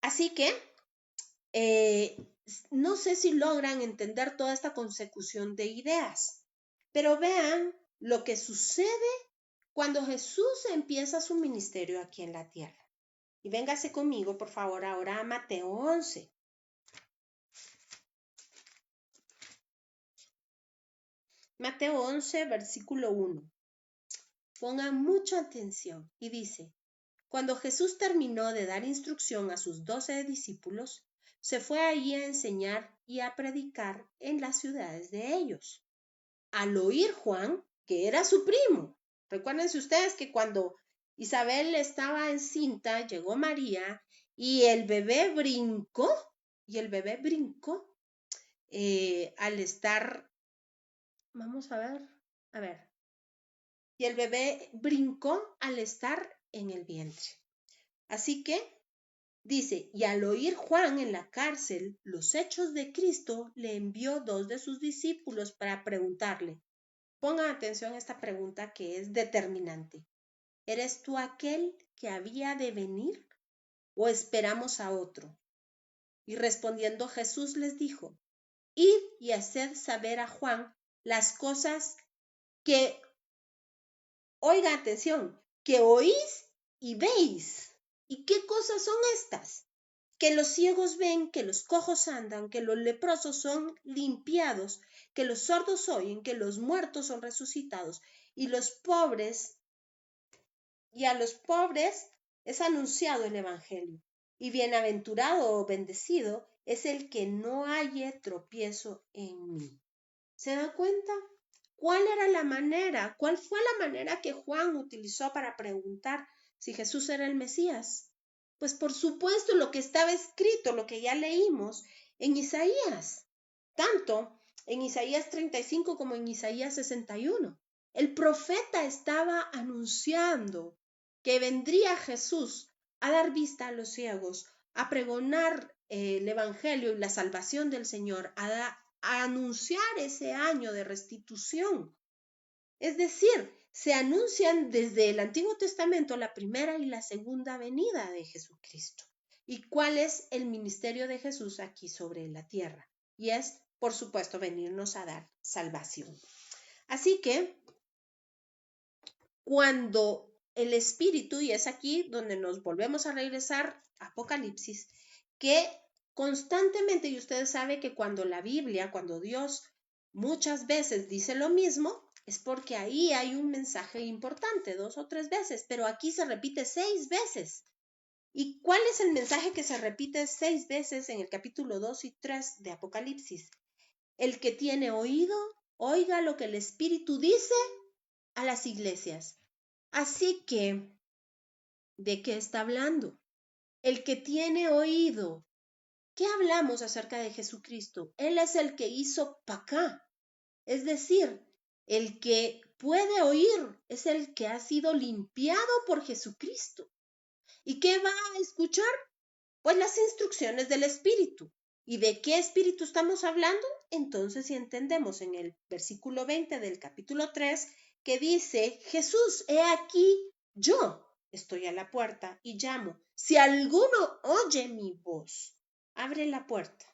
Así que no sé si logran entender toda esta consecución de ideas, pero vean lo que sucede cuando Jesús empieza su ministerio aquí en la tierra. Y véngase conmigo, por favor, ahora a Mateo 11. Mateo 11, versículo 1. Pongan mucha atención y dice, cuando Jesús terminó de dar instrucción a sus 12 discípulos, se fue allí a enseñar y a predicar en las ciudades de ellos. Al oír Juan, que era su primo, recuérdense ustedes que cuando Isabel estaba encinta, llegó María y el bebé brincó, al estar, vamos a ver, y el bebé brincó al estar en el vientre. Así que dice, y al oír Juan en la cárcel los hechos de Cristo, le envió 2 de sus discípulos para preguntarle. Pongan atención a esta pregunta que es determinante. ¿Eres tú aquel que había de venir o esperamos a otro? Y respondiendo Jesús les dijo, id y haced saber a Juan las cosas que, oiga atención, que oís y veis. ¿Y qué cosas son estas? Que los ciegos ven, que los cojos andan, que los leprosos son limpiados, que los sordos oyen, que los muertos son resucitados, y a los pobres es anunciado el evangelio. Y bienaventurado o bendecido es el que no halle tropiezo en mí. ¿Se da cuenta? ¿Cuál fue la manera que Juan utilizó para preguntar si Jesús era el Mesías? Pues por supuesto lo que estaba escrito, lo que ya leímos en Isaías, tanto en Isaías 35 como en Isaías 61. El profeta estaba anunciando que vendría Jesús a dar vista a los ciegos, a pregonar el evangelio y la salvación del Señor, a anunciar ese año de restitución. Es decir, se anuncian desde el Antiguo Testamento la primera y la segunda venida de Jesucristo. ¿Y cuál es el ministerio de Jesús aquí sobre la tierra? Y es, por supuesto, venirnos a dar salvación. Así que, cuando el Espíritu, y es aquí donde nos volvemos a regresar a Apocalipsis, que constantemente, y usted sabe que cuando la Biblia, cuando Dios muchas veces dice lo mismo, es porque ahí hay un mensaje importante, 2 o 3 veces, pero aquí se repite 6 veces. ¿Y cuál es el mensaje que se repite 6 veces en el capítulo 2 y 3 de Apocalipsis? El que tiene oído, oiga lo que el Espíritu dice a las iglesias. Así que, ¿de qué está hablando? El que tiene oído. ¿Qué hablamos acerca de Jesucristo? Él es el que hizo Pacá, es decir, el que puede oír, es el que ha sido limpiado por Jesucristo. ¿Y qué va a escuchar? Pues las instrucciones del Espíritu. ¿Y de qué Espíritu estamos hablando? Entonces, si entendemos en el versículo 20 del capítulo 3, que dice, Jesús, he aquí, yo estoy a la puerta y llamo. Si alguno oye mi voz, abre la puerta.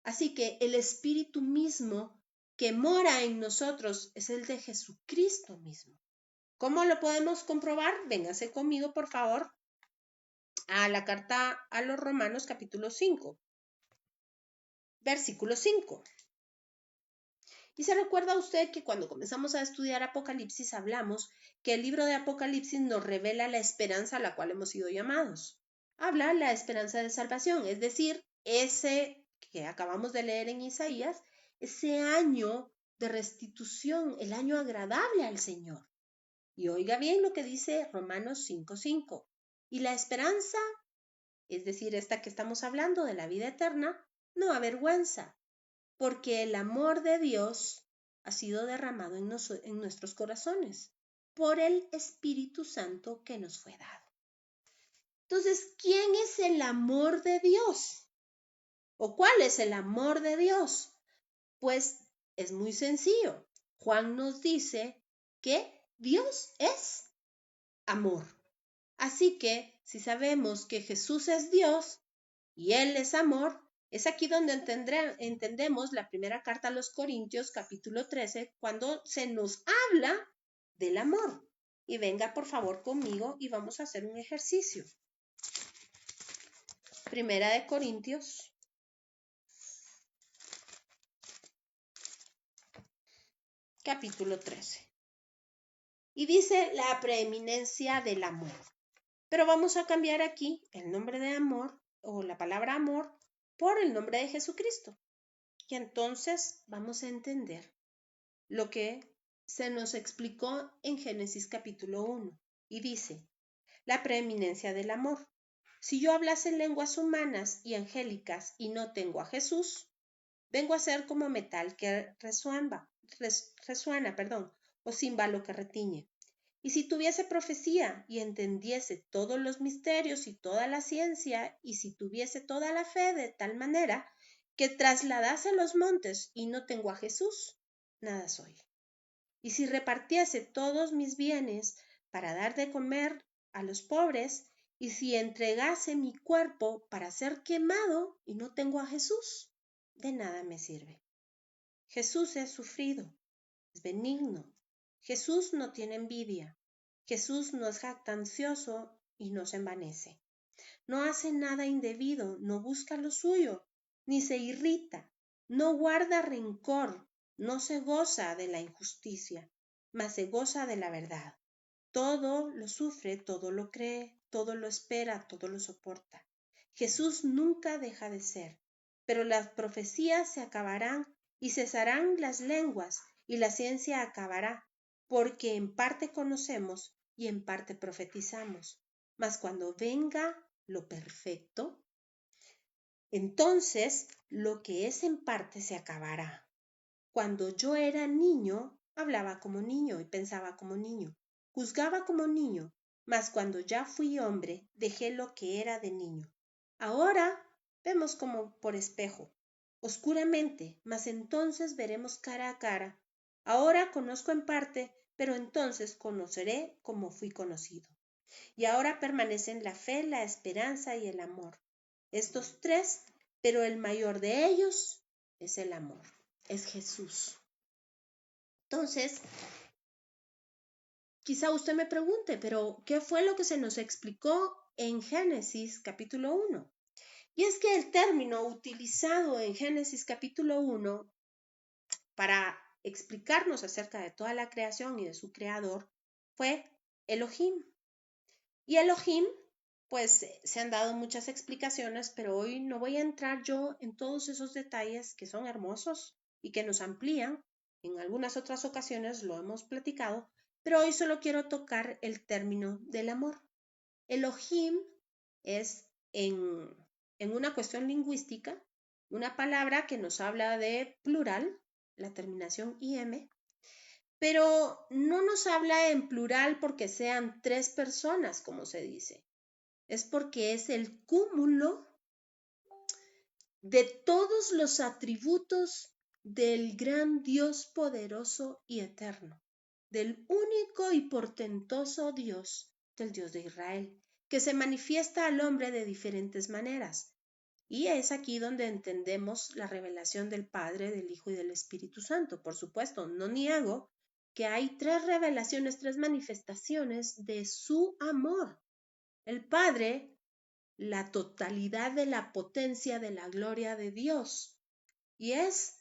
Así que el Espíritu mismo que mora en nosotros es el de Jesucristo mismo. ¿Cómo lo podemos comprobar? Véngase conmigo, por favor, a la carta a los Romanos capítulo 5, versículo 5. Y se recuerda usted que cuando comenzamos a estudiar Apocalipsis hablamos que el libro de Apocalipsis nos revela la esperanza a la cual hemos sido llamados. Habla la esperanza de salvación, es decir, ese que acabamos de leer en Isaías, ese año de restitución, el año agradable al Señor. Y oiga bien lo que dice Romanos 5:5. Y la esperanza, es decir, esta que estamos hablando de la vida eterna, no avergüenza, porque el amor de Dios ha sido derramado en nuestros corazones por el Espíritu Santo que nos fue dado. Entonces, ¿quién es el amor de Dios? ¿O cuál es el amor de Dios? Pues es muy sencillo. Juan nos dice que Dios es amor. Así que si sabemos que Jesús es Dios y Él es amor, es aquí donde entendemos la primera carta a los Corintios, capítulo 13, cuando se nos habla del amor. Y venga por favor conmigo y vamos a hacer un ejercicio. Primera de Corintios, capítulo 13. Y dice la preeminencia del amor. Pero vamos a cambiar aquí el nombre de amor o la palabra amor por el nombre de Jesucristo. Y entonces vamos a entender lo que se nos explicó en Génesis capítulo 1. Y dice, la preeminencia del amor. Si yo hablase en lenguas humanas y angélicas y no tengo a Jesús, vengo a ser como metal que resuena, o címbalo que retiñe. Y si tuviese profecía y entendiese todos los misterios y toda la ciencia, y si tuviese toda la fe de tal manera que trasladase los montes y no tengo a Jesús, nada soy. Y si repartiese todos mis bienes para dar de comer a los pobres, y si entregase mi cuerpo para ser quemado y no tengo a Jesús, de nada me sirve. Jesús es sufrido, es benigno. Jesús no tiene envidia. Jesús no es jactancioso y no se envanece. No hace nada indebido, no busca lo suyo, ni se irrita, no guarda rencor, no se goza de la injusticia, mas se goza de la verdad. Todo lo sufre, todo lo cree, todo lo espera, todo lo soporta. Jesús nunca deja de ser, pero las profecías se acabarán y cesarán las lenguas y la ciencia acabará, porque en parte conocemos y en parte profetizamos. Mas cuando venga lo perfecto, entonces lo que es en parte se acabará. Cuando yo era niño, hablaba como niño y pensaba como niño, juzgaba como niño, mas cuando ya fui hombre, dejé lo que era de niño. Ahora vemos como por espejo, oscuramente, mas entonces veremos cara a cara. Ahora conozco en parte, pero entonces conoceré como fui conocido. Y ahora permanecen la fe, la esperanza y el amor. Estos tres, pero el mayor de ellos es el amor, es Jesús. Entonces, quizá usted me pregunte, pero ¿qué fue lo que se nos explicó en Génesis capítulo 1? Y es que el término utilizado en Génesis capítulo 1 para explicarnos acerca de toda la creación y de su creador fue Elohim. Y Elohim, pues se han dado muchas explicaciones, pero hoy no voy a entrar yo en todos esos detalles que son hermosos y que nos amplían. En algunas otras ocasiones lo hemos platicado, pero hoy solo quiero tocar el término del amor. Elohim es en una cuestión lingüística una palabra que nos habla de plural, la terminación im, pero no nos habla en plural porque sean 3 personas, como se dice. Es porque es el cúmulo de todos los atributos del gran Dios poderoso y eterno, del único y portentoso Dios, del Dios de Israel, que se manifiesta al hombre de diferentes maneras. Y es aquí donde entendemos la revelación del Padre, del Hijo y del Espíritu Santo. Por supuesto, no niego que hay 3 revelaciones, 3 manifestaciones de su amor. El Padre, la totalidad de la potencia de la gloria de Dios. Y es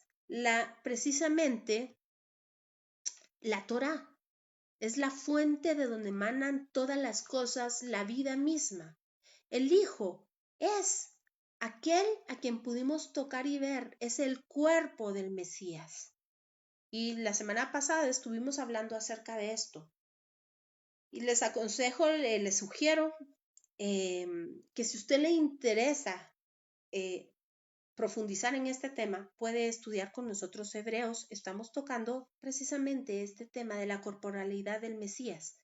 precisamente la Torá. Es la fuente de donde emanan todas las cosas, la vida misma. El Hijo es aquel a quien pudimos tocar y ver, es el cuerpo del Mesías. Y la semana pasada estuvimos hablando acerca de esto. Y les aconsejo, les sugiero que si a usted le interesa profundizar en este tema, puede estudiar con nosotros Hebreos. Estamos tocando precisamente este tema de la corporalidad del Mesías.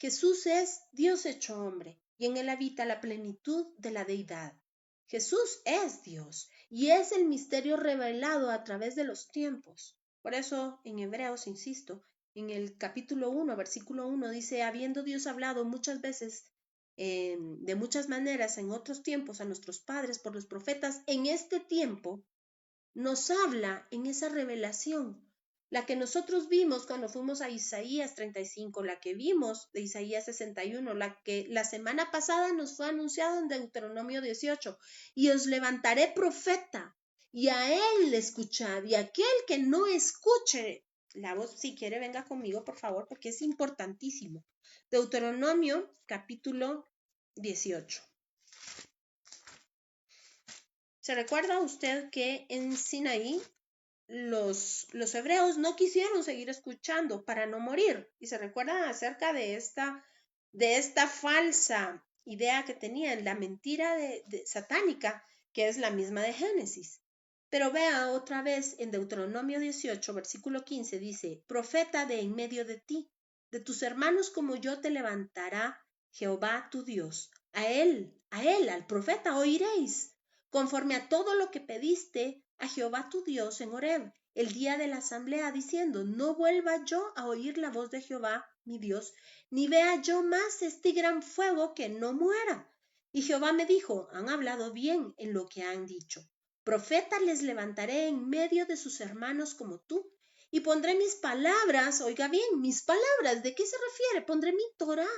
Jesús es Dios hecho hombre y en él habita la plenitud de la deidad. Jesús es Dios y es el misterio revelado a través de los tiempos. Por eso en Hebreos, insisto, en el capítulo 1, versículo 1 dice, habiendo Dios hablado muchas veces, de muchas maneras en otros tiempos a nuestros padres por los profetas, en este tiempo nos habla en esa revelación, la que nosotros vimos cuando fuimos a Isaías 35, la que vimos de Isaías 61, la que la semana pasada nos fue anunciado en Deuteronomio 18, y os levantaré profeta, y a él escuchad, y aquel que no escuche la voz, si quiere venga conmigo por favor, porque es importantísimo. Deuteronomio capítulo 18. ¿Se recuerda usted que en Sinaí los hebreos no quisieron seguir escuchando para no morir? Y se recuerda acerca de esta falsa idea que tenían, la mentira satánica, que es la misma de Génesis. Pero vea otra vez en Deuteronomio 18, versículo 15, dice, profeta de en medio de ti, de tus hermanos como yo te levantará Jehová tu Dios. Al profeta oiréis, conforme a todo lo que pediste a Jehová tu Dios en Horeb, el día de la asamblea, diciendo, no vuelva yo a oír la voz de Jehová mi Dios, ni vea yo más este gran fuego que no muera. Y Jehová me dijo, han hablado bien en lo que han dicho. Profeta les levantaré en medio de sus hermanos como tú, y pondré mis palabras, oiga bien, mis palabras, ¿de qué se refiere? Pondré mi Torá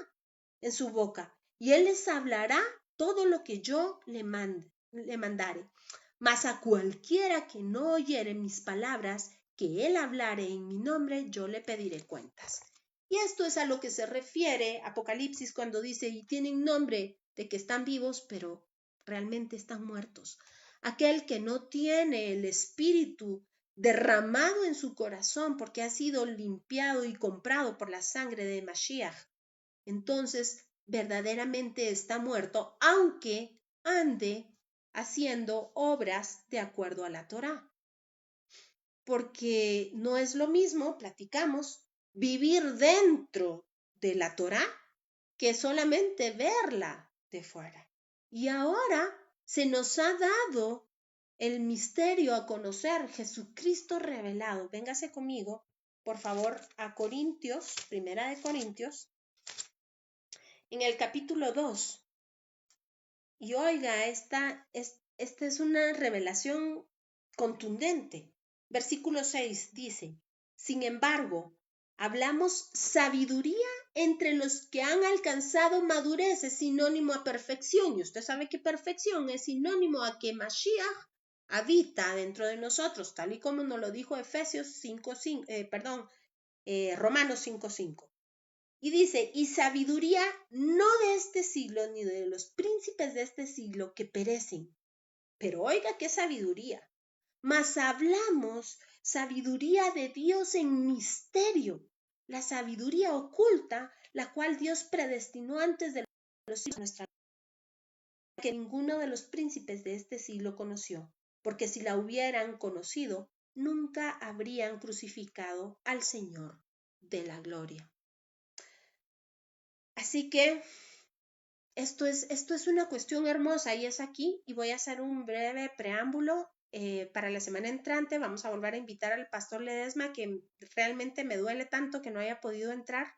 en su boca, y él les hablará todo lo que yo le mandare. Mas a cualquiera que no oyere mis palabras, que él hablare en mi nombre, yo le pediré cuentas. Y esto es a lo que se refiere Apocalipsis cuando dice, y tienen nombre de que están vivos, pero realmente están muertos. Aquel que no tiene el Espíritu derramado en su corazón porque ha sido limpiado y comprado por la sangre de Mashiach, entonces verdaderamente está muerto, aunque ande haciendo obras de acuerdo a la Torá. Porque no es lo mismo, platicamos, vivir dentro de la Torá que solamente verla de fuera. Y ahora se nos ha dado el misterio a conocer, Jesucristo revelado. Véngase conmigo, por favor, a Corintios, Primera de Corintios, en el capítulo 2. Y oiga, esta es una revelación contundente. Versículo 6 dice, sin embargo, hablamos sabiduría entre los que han alcanzado madurez es sinónimo a perfección. Y usted sabe que perfección es sinónimo a que Mashiach habita dentro de nosotros, tal y como nos lo dijo Romanos 5:5. Y dice, y sabiduría no de este siglo, ni de los príncipes de este siglo que perecen. Pero oiga qué sabiduría. Mas hablamos sabiduría de Dios en misterio, la sabiduría oculta, la cual Dios predestinó antes de los siglos de nuestra vida, que ninguno de los príncipes de este siglo conoció, porque si la hubieran conocido, nunca habrían crucificado al Señor de la gloria. Así que esto es una cuestión hermosa y es aquí, y voy a hacer un breve preámbulo. Para la semana entrante vamos a volver a invitar al pastor Ledesma, que realmente me duele tanto que no haya podido entrar.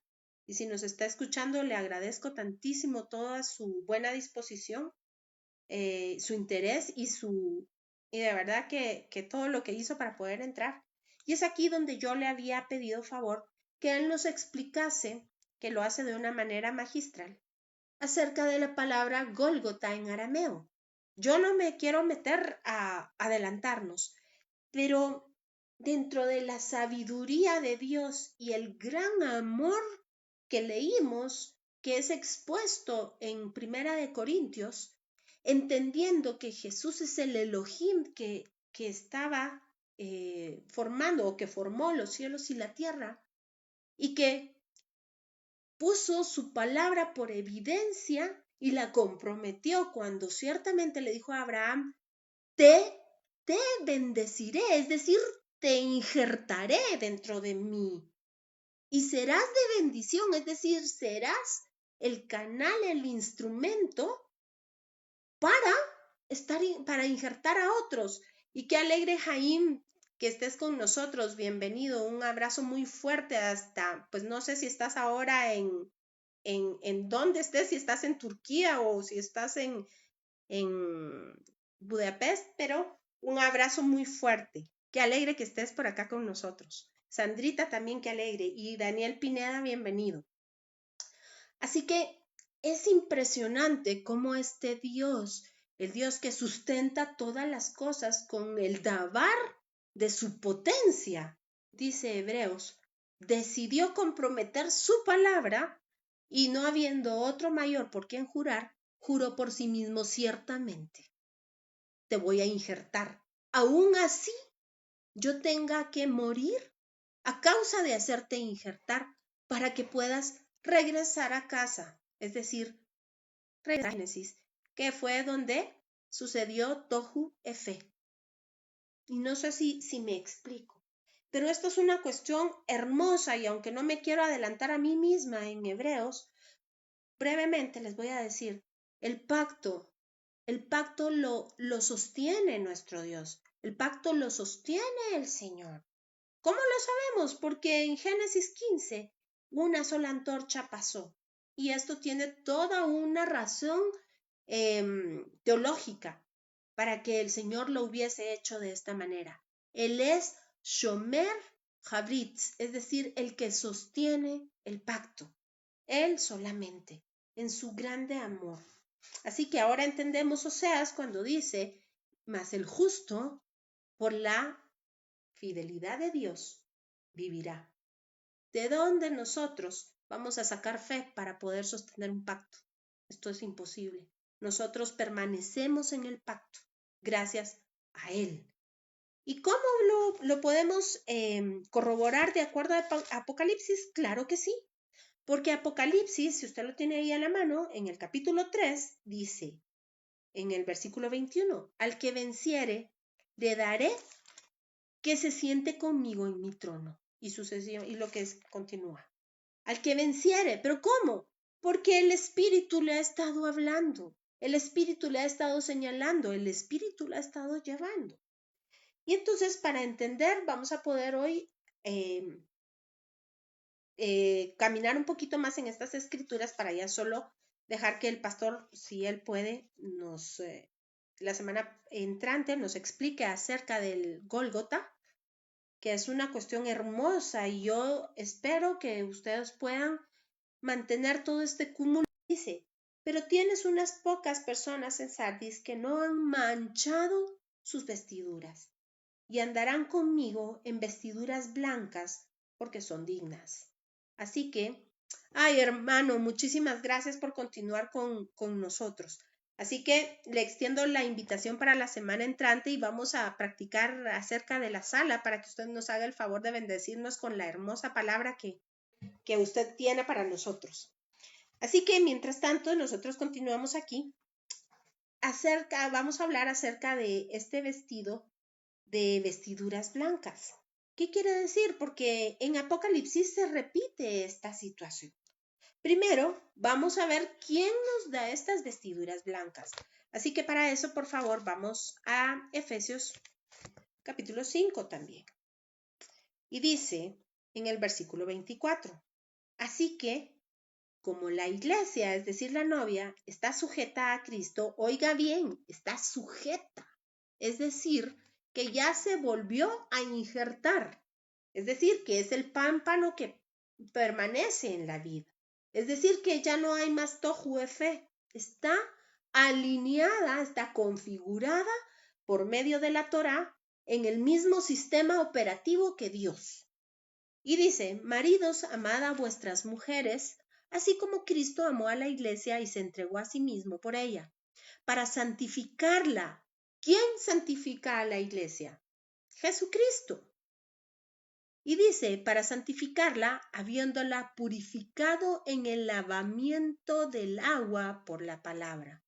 Y si nos está escuchando, le agradezco tantísimo toda su buena disposición, su interés y de verdad que todo lo que hizo para poder entrar. Y es aquí donde yo le había pedido favor que él nos explicase, que lo hace de una manera magistral, acerca de la palabra Gólgota en arameo. Yo no me quiero meter a adelantarnos, pero dentro de la sabiduría de Dios y el gran amor que leímos, que es expuesto en Primera de Corintios, entendiendo que Jesús es el Elohim que estaba formando o que formó los cielos y la tierra, y que puso su palabra por evidencia y la comprometió cuando ciertamente le dijo a Abraham, te bendeciré, es decir, te injertaré dentro de mí y serás de bendición, es decir, serás el canal, el instrumento para injertar a otros. Y qué alegre, Jaim, que estés con nosotros. Bienvenido, un abrazo muy fuerte hasta, pues no sé si estás ahora en dónde estés, si estás en Turquía o si estás en Budapest, pero un abrazo muy fuerte. Qué alegre que estés por acá con nosotros. Sandrita también, qué alegre. Y Daniel Pineda, bienvenido. Así que es impresionante cómo este Dios, el Dios que sustenta todas las cosas con el dabar de su potencia, dice Hebreos, decidió comprometer su palabra y no habiendo otro mayor por quien jurar, juró por sí mismo ciertamente. Te voy a injertar. Aún así, yo tenga que morir a causa de hacerte injertar para que puedas regresar a casa. Es decir, regresar a Génesis, que fue donde sucedió Tohu Efe. Y no sé si me explico. Pero esto es una cuestión hermosa y aunque no me quiero adelantar a mí misma en Hebreos, brevemente les voy a decir, el pacto lo sostiene nuestro Dios. El pacto lo sostiene el Señor. ¿Cómo lo sabemos? Porque en Génesis 15 una sola antorcha pasó. Y esto tiene toda una razón teológica para que el Señor lo hubiese hecho de esta manera. Él es Shomer Havritz, es decir, el que sostiene el pacto. Él solamente, en su grande amor. Así que ahora entendemos Oseas cuando dice, mas el justo por la fidelidad de Dios vivirá. ¿De dónde nosotros vamos a sacar fe para poder sostener un pacto? Esto es imposible. Nosotros permanecemos en el pacto gracias a Él. ¿Y cómo lo podemos corroborar de acuerdo a Apocalipsis? Claro que sí. Porque Apocalipsis, si usted lo tiene ahí a la mano, en el capítulo 3 dice, en el versículo 21, al que venciere, le daré que se siente conmigo en mi trono. Y sucesión, y lo que continúa. Al que venciere, ¿pero cómo? Porque el Espíritu le ha estado hablando, el Espíritu le ha estado señalando, el Espíritu le ha estado llevando. Y entonces, para entender, vamos a poder hoy caminar un poquito más en estas escrituras para ya solo dejar que el pastor, si él puede, la semana entrante nos explique acerca del Gólgota, que es una cuestión hermosa y yo espero que ustedes puedan mantener todo este cúmulo. Dice, pero tienes unas pocas personas en Sardis que no han manchado sus vestiduras y andarán conmigo en vestiduras blancas porque son dignas. Así que, ay hermano, muchísimas gracias por continuar con nosotros. Así que le extiendo la invitación para la semana entrante y vamos a practicar acerca de la sala para que usted nos haga el favor de bendecirnos con la hermosa palabra que usted tiene para nosotros. Así que, mientras tanto, nosotros continuamos aquí. Vamos a hablar acerca de este vestido de vestiduras blancas. ¿Qué quiere decir? Porque en Apocalipsis se repite esta situación. Primero, vamos a ver quién nos da estas vestiduras blancas. Así que para eso, por favor, vamos a Efesios capítulo 5 también. Y dice en el versículo 24, así que, como la iglesia, es decir, la novia, está sujeta a Cristo, oiga bien, está sujeta. Es decir, que ya se volvió a injertar. Es decir, que es el pámpano que permanece en la vida. Es decir, que ya no hay más tohu efe. Está alineada, está configurada por medio de la Torá en el mismo sistema operativo que Dios. Y dice, maridos, amad a vuestras mujeres, así como Cristo amó a la iglesia y se entregó a sí mismo por ella, para santificarla. ¿Quién santifica a la iglesia? Jesucristo. Y dice, para santificarla, habiéndola purificado en el lavamiento del agua por la palabra,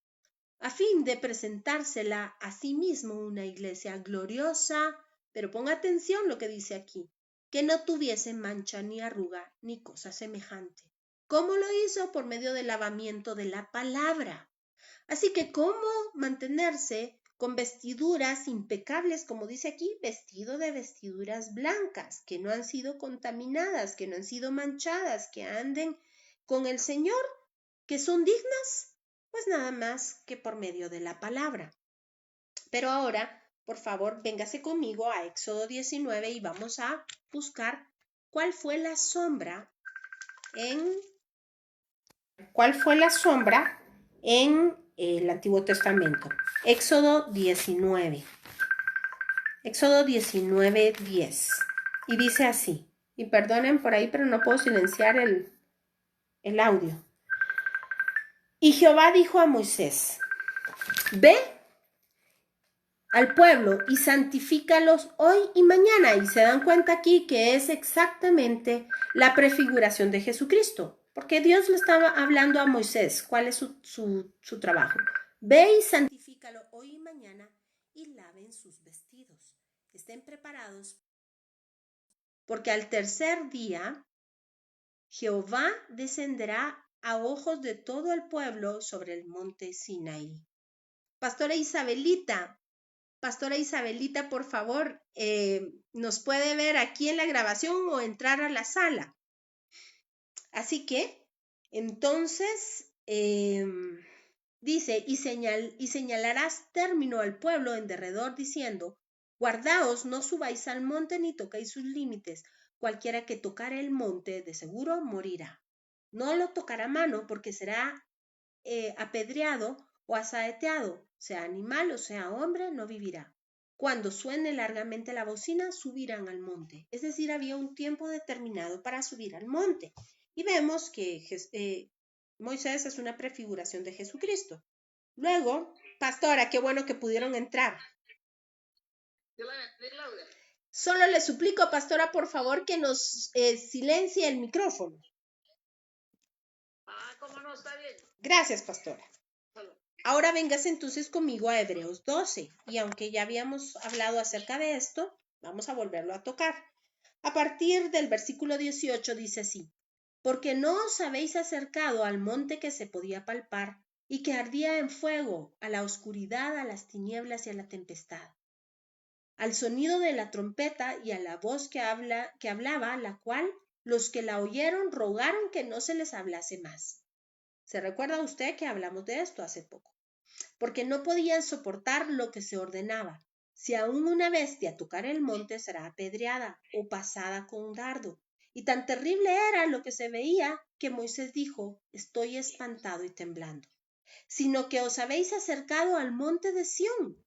a fin de presentársela a sí mismo una iglesia gloriosa, pero ponga atención lo que dice aquí, que no tuviese mancha ni arruga ni cosa semejante. ¿Cómo lo hizo? Por medio del lavamiento de la palabra. Así que, ¿cómo mantenerse con vestiduras impecables, como dice aquí, vestido de vestiduras blancas, que no han sido contaminadas, que no han sido manchadas, que anden con el Señor, que son dignas? Pues nada más que por medio de la palabra. Pero ahora, por favor, véngase conmigo a Éxodo 19 y vamos a buscar cuál fue la sombra en el Antiguo Testamento. Éxodo 19. Éxodo 19, 10. Y dice así. Y perdonen por ahí, pero no puedo silenciar el audio. Y Jehová dijo a Moisés, ve al pueblo y santifícalos hoy y mañana. Y se dan cuenta aquí que es exactamente la prefiguración de Jesucristo. Porque Dios le estaba hablando a Moisés. ¿Cuál es su trabajo? Ve y santifícalo hoy y mañana y laven sus vestidos. Estén preparados porque al tercer día Jehová descenderá a ojos de todo el pueblo sobre el monte Sinaí. Pastora Isabelita, por favor, nos puede ver aquí en la grabación o entrar a la sala. Así que, entonces, dice, y señalarás término al pueblo en derredor diciendo, guardaos, no subáis al monte ni toquéis sus límites. Cualquiera que tocare el monte, de seguro morirá. No lo tocará mano porque será apedreado o asaeteado, sea animal o sea hombre, no vivirá. Cuando suene largamente la bocina, subirán al monte. Es decir, había un tiempo determinado para subir al monte. Y vemos que Moisés es una prefiguración de Jesucristo. Luego, pastora, qué bueno que pudieron entrar. Solo le suplico, pastora, por favor, que nos silencie el micrófono. ¿Cómo no? Está bien. Gracias, pastora. Ahora vengas entonces conmigo a Hebreos 12, y aunque ya habíamos hablado acerca de esto, vamos a volverlo a tocar. A partir del versículo 18 dice así, porque no os habéis acercado al monte que se podía palpar y que ardía en fuego, a la oscuridad, a las tinieblas y a la tempestad, al sonido de la trompeta y a la voz que hablaba, la cual los que la oyeron rogaron que no se les hablase más. ¿Se recuerda usted que hablamos de esto hace poco? Porque no podían soportar lo que se ordenaba. Si aún una bestia tocara el monte será apedreada o pasada con dardo. Y tan terrible era lo que se veía que Moisés dijo, estoy espantado y temblando, sino que os habéis acercado al monte de Sión,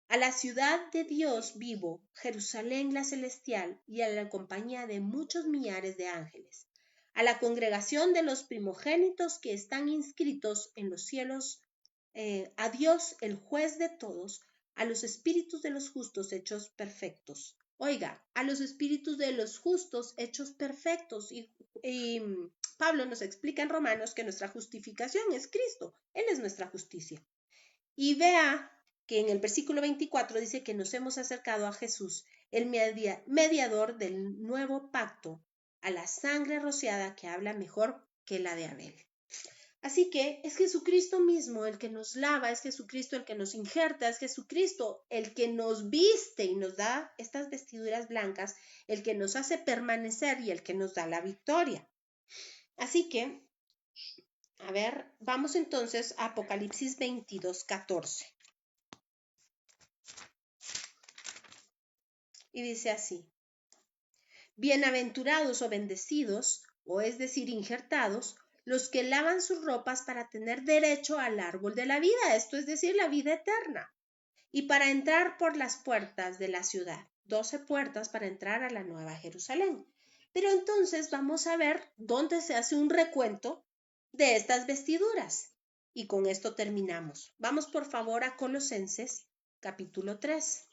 a la ciudad de Dios vivo, Jerusalén la celestial, y a la compañía de muchos millares de ángeles, a la congregación de los primogénitos que están inscritos en los cielos, a Dios el juez de todos, a los espíritus de los justos hechos perfectos. Oiga, a los espíritus de los justos hechos perfectos. Y Pablo nos explica en Romanos que nuestra justificación es Cristo. Él es nuestra justicia. Y vea que en el versículo 24 dice que nos hemos acercado a Jesús, el mediador del nuevo pacto, a la sangre rociada que habla mejor que la de Abel. Así que es Jesucristo mismo el que nos lava, es Jesucristo el que nos injerta, es Jesucristo el que nos viste y nos da estas vestiduras blancas, el que nos hace permanecer y el que nos da la victoria. Así que, a ver, vamos entonces a Apocalipsis 22:14. Y dice así, bienaventurados o bendecidos, o es decir, injertados, los que lavan sus ropas para tener derecho al árbol de la vida, esto es decir, la vida eterna, y para entrar por las puertas de la ciudad, 12 puertas para entrar a la Nueva Jerusalén. Pero entonces vamos a ver dónde se hace un recuento de estas vestiduras. Y con esto terminamos. Vamos por favor a Colosenses capítulo 3.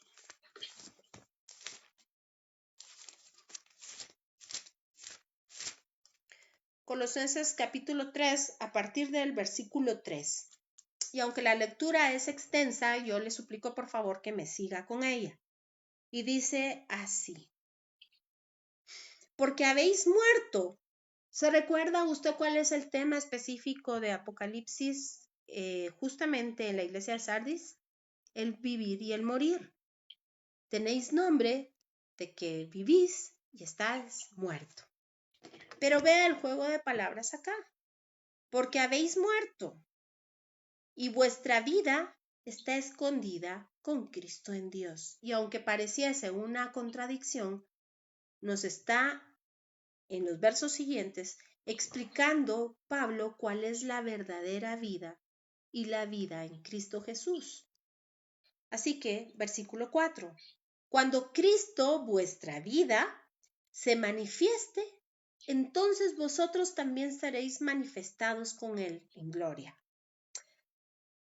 Colosenses capítulo 3 a partir del versículo 3. Y aunque la lectura es extensa, yo le suplico por favor que me siga con ella. Y dice así, porque habéis muerto. ¿Se recuerda usted cuál es el tema específico de Apocalipsis justamente en la iglesia de Sardis? El vivir y el morir. Tenéis nombre de que vivís y estáis muerto. Pero vea el juego de palabras acá. Porque habéis muerto y vuestra vida está escondida con Cristo en Dios. Y aunque pareciese una contradicción, nos está en los versos siguientes explicando Pablo cuál es la verdadera vida y la vida en Cristo Jesús. Así que, versículo 4, cuando Cristo, vuestra vida, se manifieste, entonces vosotros también seréis manifestados con él en gloria.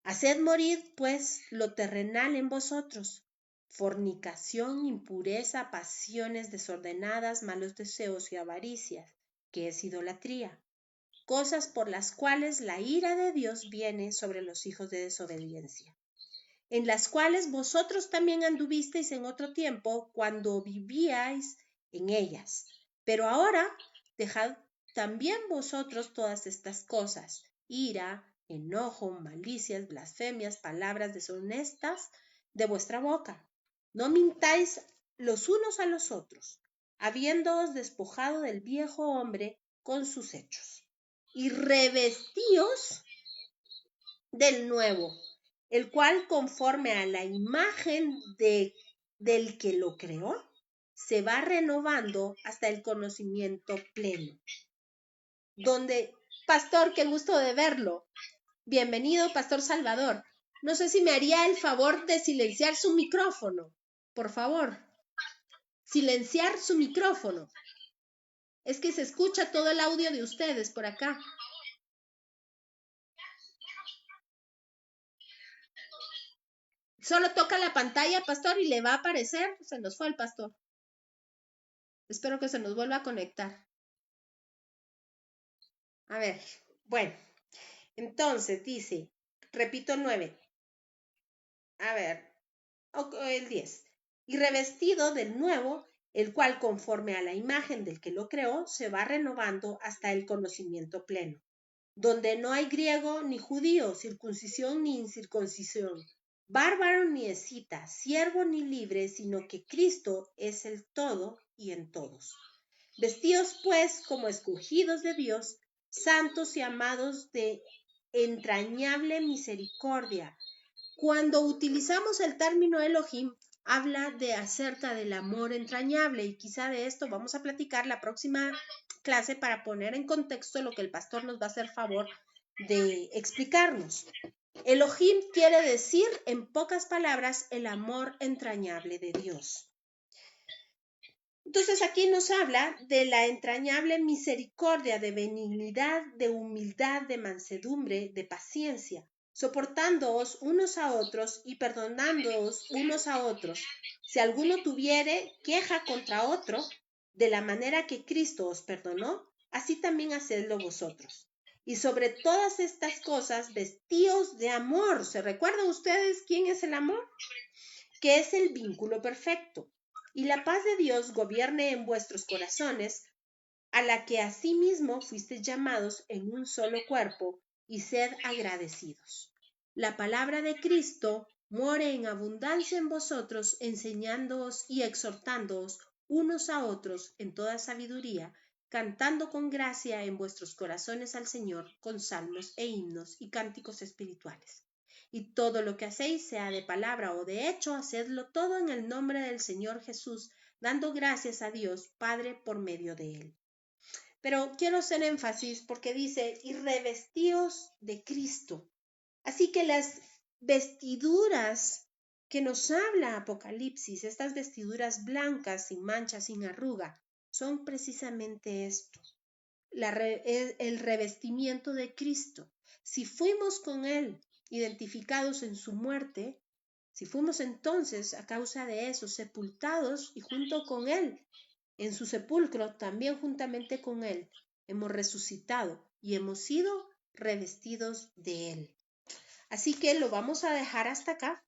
Haced morir, pues, lo terrenal en vosotros, fornicación, impureza, pasiones desordenadas, malos deseos y avaricias, que es idolatría, cosas por las cuales la ira de Dios viene sobre los hijos de desobediencia, en las cuales vosotros también anduvisteis en otro tiempo cuando vivíais en ellas. Pero ahora dejad también vosotros todas estas cosas, ira, enojo, malicias, blasfemias, palabras deshonestas de vuestra boca. No mintáis los unos a los otros, habiéndoos despojado del viejo hombre con sus hechos, y revestíos del nuevo, el cual conforme a la imagen del que lo creó, se va renovando hasta el conocimiento pleno. Donde, pastor, qué gusto de verlo. Bienvenido, pastor Salvador. No sé si me haría el favor de silenciar su micrófono. Por favor, silenciar su micrófono. Es que se escucha todo el audio de ustedes por acá. Solo toca la pantalla, pastor, y le va a aparecer. Se nos fue el pastor. Espero que se nos vuelva a conectar. A ver, bueno. Entonces dice, repito 9. A ver, el 10. Y revestido del nuevo, el cual conforme a la imagen del que lo creó, se va renovando hasta el conocimiento pleno, donde no hay griego ni judío, circuncisión ni incircuncisión, bárbaro ni escita, siervo ni libre, sino que Cristo es el todo y en todos. Vestidos pues como escogidos de Dios, santos y amados de entrañable misericordia. Cuando utilizamos el término Elohim, habla de acerca del amor entrañable, y quizá de esto vamos a platicar la próxima clase para poner en contexto lo que el pastor nos va a hacer favor de explicarnos. Elohim quiere decir, en pocas palabras, el amor entrañable de Dios. Entonces aquí nos habla de la entrañable misericordia, de benignidad, de humildad, de mansedumbre, de paciencia, soportándoos unos a otros y perdonándoos unos a otros. Si alguno tuviere queja contra otro, de la manera que Cristo os perdonó, así también hacedlo vosotros. Y sobre todas estas cosas, vestíos de amor. ¿Se recuerdan ustedes quién es el amor? Que es el vínculo perfecto. Y la paz de Dios gobierne en vuestros corazones, a la que asimismo fuisteis llamados en un solo cuerpo, y sed agradecidos. La palabra de Cristo more en abundancia en vosotros, enseñándoos y exhortándoos unos a otros en toda sabiduría, cantando con gracia en vuestros corazones al Señor con salmos e himnos y cánticos espirituales. Y todo lo que hacéis, sea de palabra o de hecho, hacedlo todo en el nombre del Señor Jesús, dando gracias a Dios Padre por medio de él. Pero quiero hacer énfasis porque dice, y revestíos de Cristo. Así que las vestiduras que nos habla Apocalipsis, estas vestiduras blancas, sin manchas, sin arruga, son precisamente esto, el revestimiento de Cristo. Si fuimos con Él identificados en su muerte, si fuimos entonces a causa de eso sepultados y junto con Él en su sepulcro, también juntamente con Él, hemos resucitado y hemos sido revestidos de Él. Así que lo vamos a dejar hasta acá.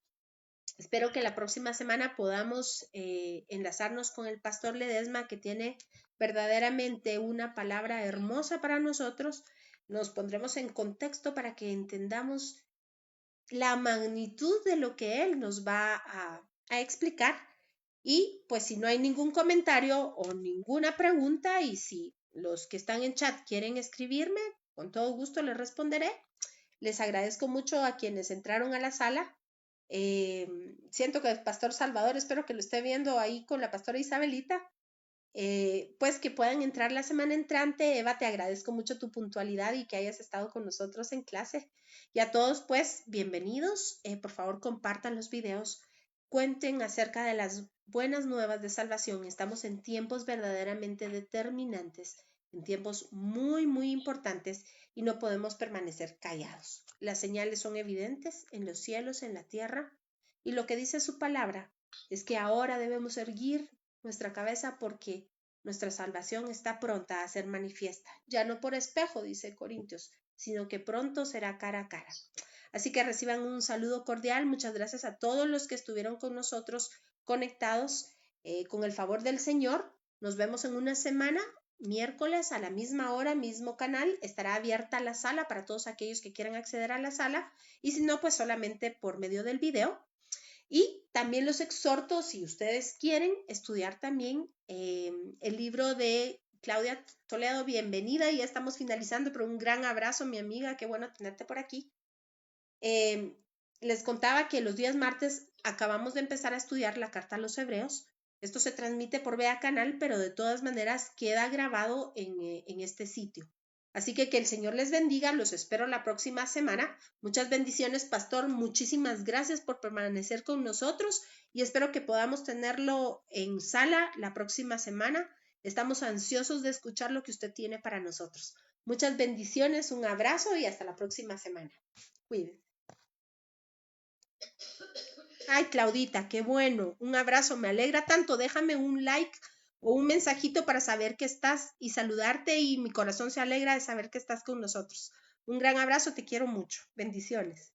Espero que la próxima semana podamos enlazarnos con el pastor Ledesma, que tiene verdaderamente una palabra hermosa para nosotros. Nos pondremos en contexto para que entendamos la magnitud de lo que él nos va a explicar. Y pues si no hay ningún comentario o ninguna pregunta, y si los que están en chat quieren escribirme, con todo gusto les responderé. Les agradezco mucho a quienes entraron a la sala. Siento que el pastor Salvador, espero que lo esté viendo ahí con la pastora Isabelita, pues que puedan entrar la semana entrante. Eva, te agradezco mucho tu puntualidad y que hayas estado con nosotros en clase. Y a todos, pues, bienvenidos. Por favor, compartan los videos, cuenten acerca de las buenas nuevas de salvación. Estamos en tiempos verdaderamente determinantes, en tiempos muy, muy importantes, y no podemos permanecer callados. Las señales son evidentes en los cielos, en la tierra, y lo que dice su palabra es que ahora debemos erguir nuestra cabeza porque nuestra salvación está pronta a ser manifiesta, ya no por espejo, dice Corintios, sino que pronto será cara a cara. Así que reciban un saludo cordial. Muchas gracias a todos los que estuvieron con nosotros conectados. Con el favor del Señor, nos vemos en una semana, miércoles a la misma hora, mismo canal. Estará abierta la sala para todos aquellos que quieran acceder a la sala, y si no, pues solamente por medio del video. Y también los exhorto, si ustedes quieren, estudiar también el libro de Claudia Toledo. Bienvenida, ya estamos finalizando, pero un gran abrazo, mi amiga, qué bueno tenerte por aquí. Les contaba que los días martes acabamos de empezar a estudiar la carta a los Hebreos. Esto se transmite por Vea Canal, pero de todas maneras queda grabado en este sitio. Así que el Señor les bendiga, los espero la próxima semana. Muchas bendiciones, pastor, muchísimas gracias por permanecer con nosotros y espero que podamos tenerlo en sala la próxima semana. Estamos ansiosos de escuchar lo que usted tiene para nosotros. Muchas bendiciones, un abrazo y hasta la próxima semana. Cuídense. Ay, Claudita, qué bueno. Un abrazo, me alegra tanto. Déjame un like o un mensajito para saber que estás y saludarte, y mi corazón se alegra de saber que estás con nosotros. Un gran abrazo, te quiero mucho. Bendiciones.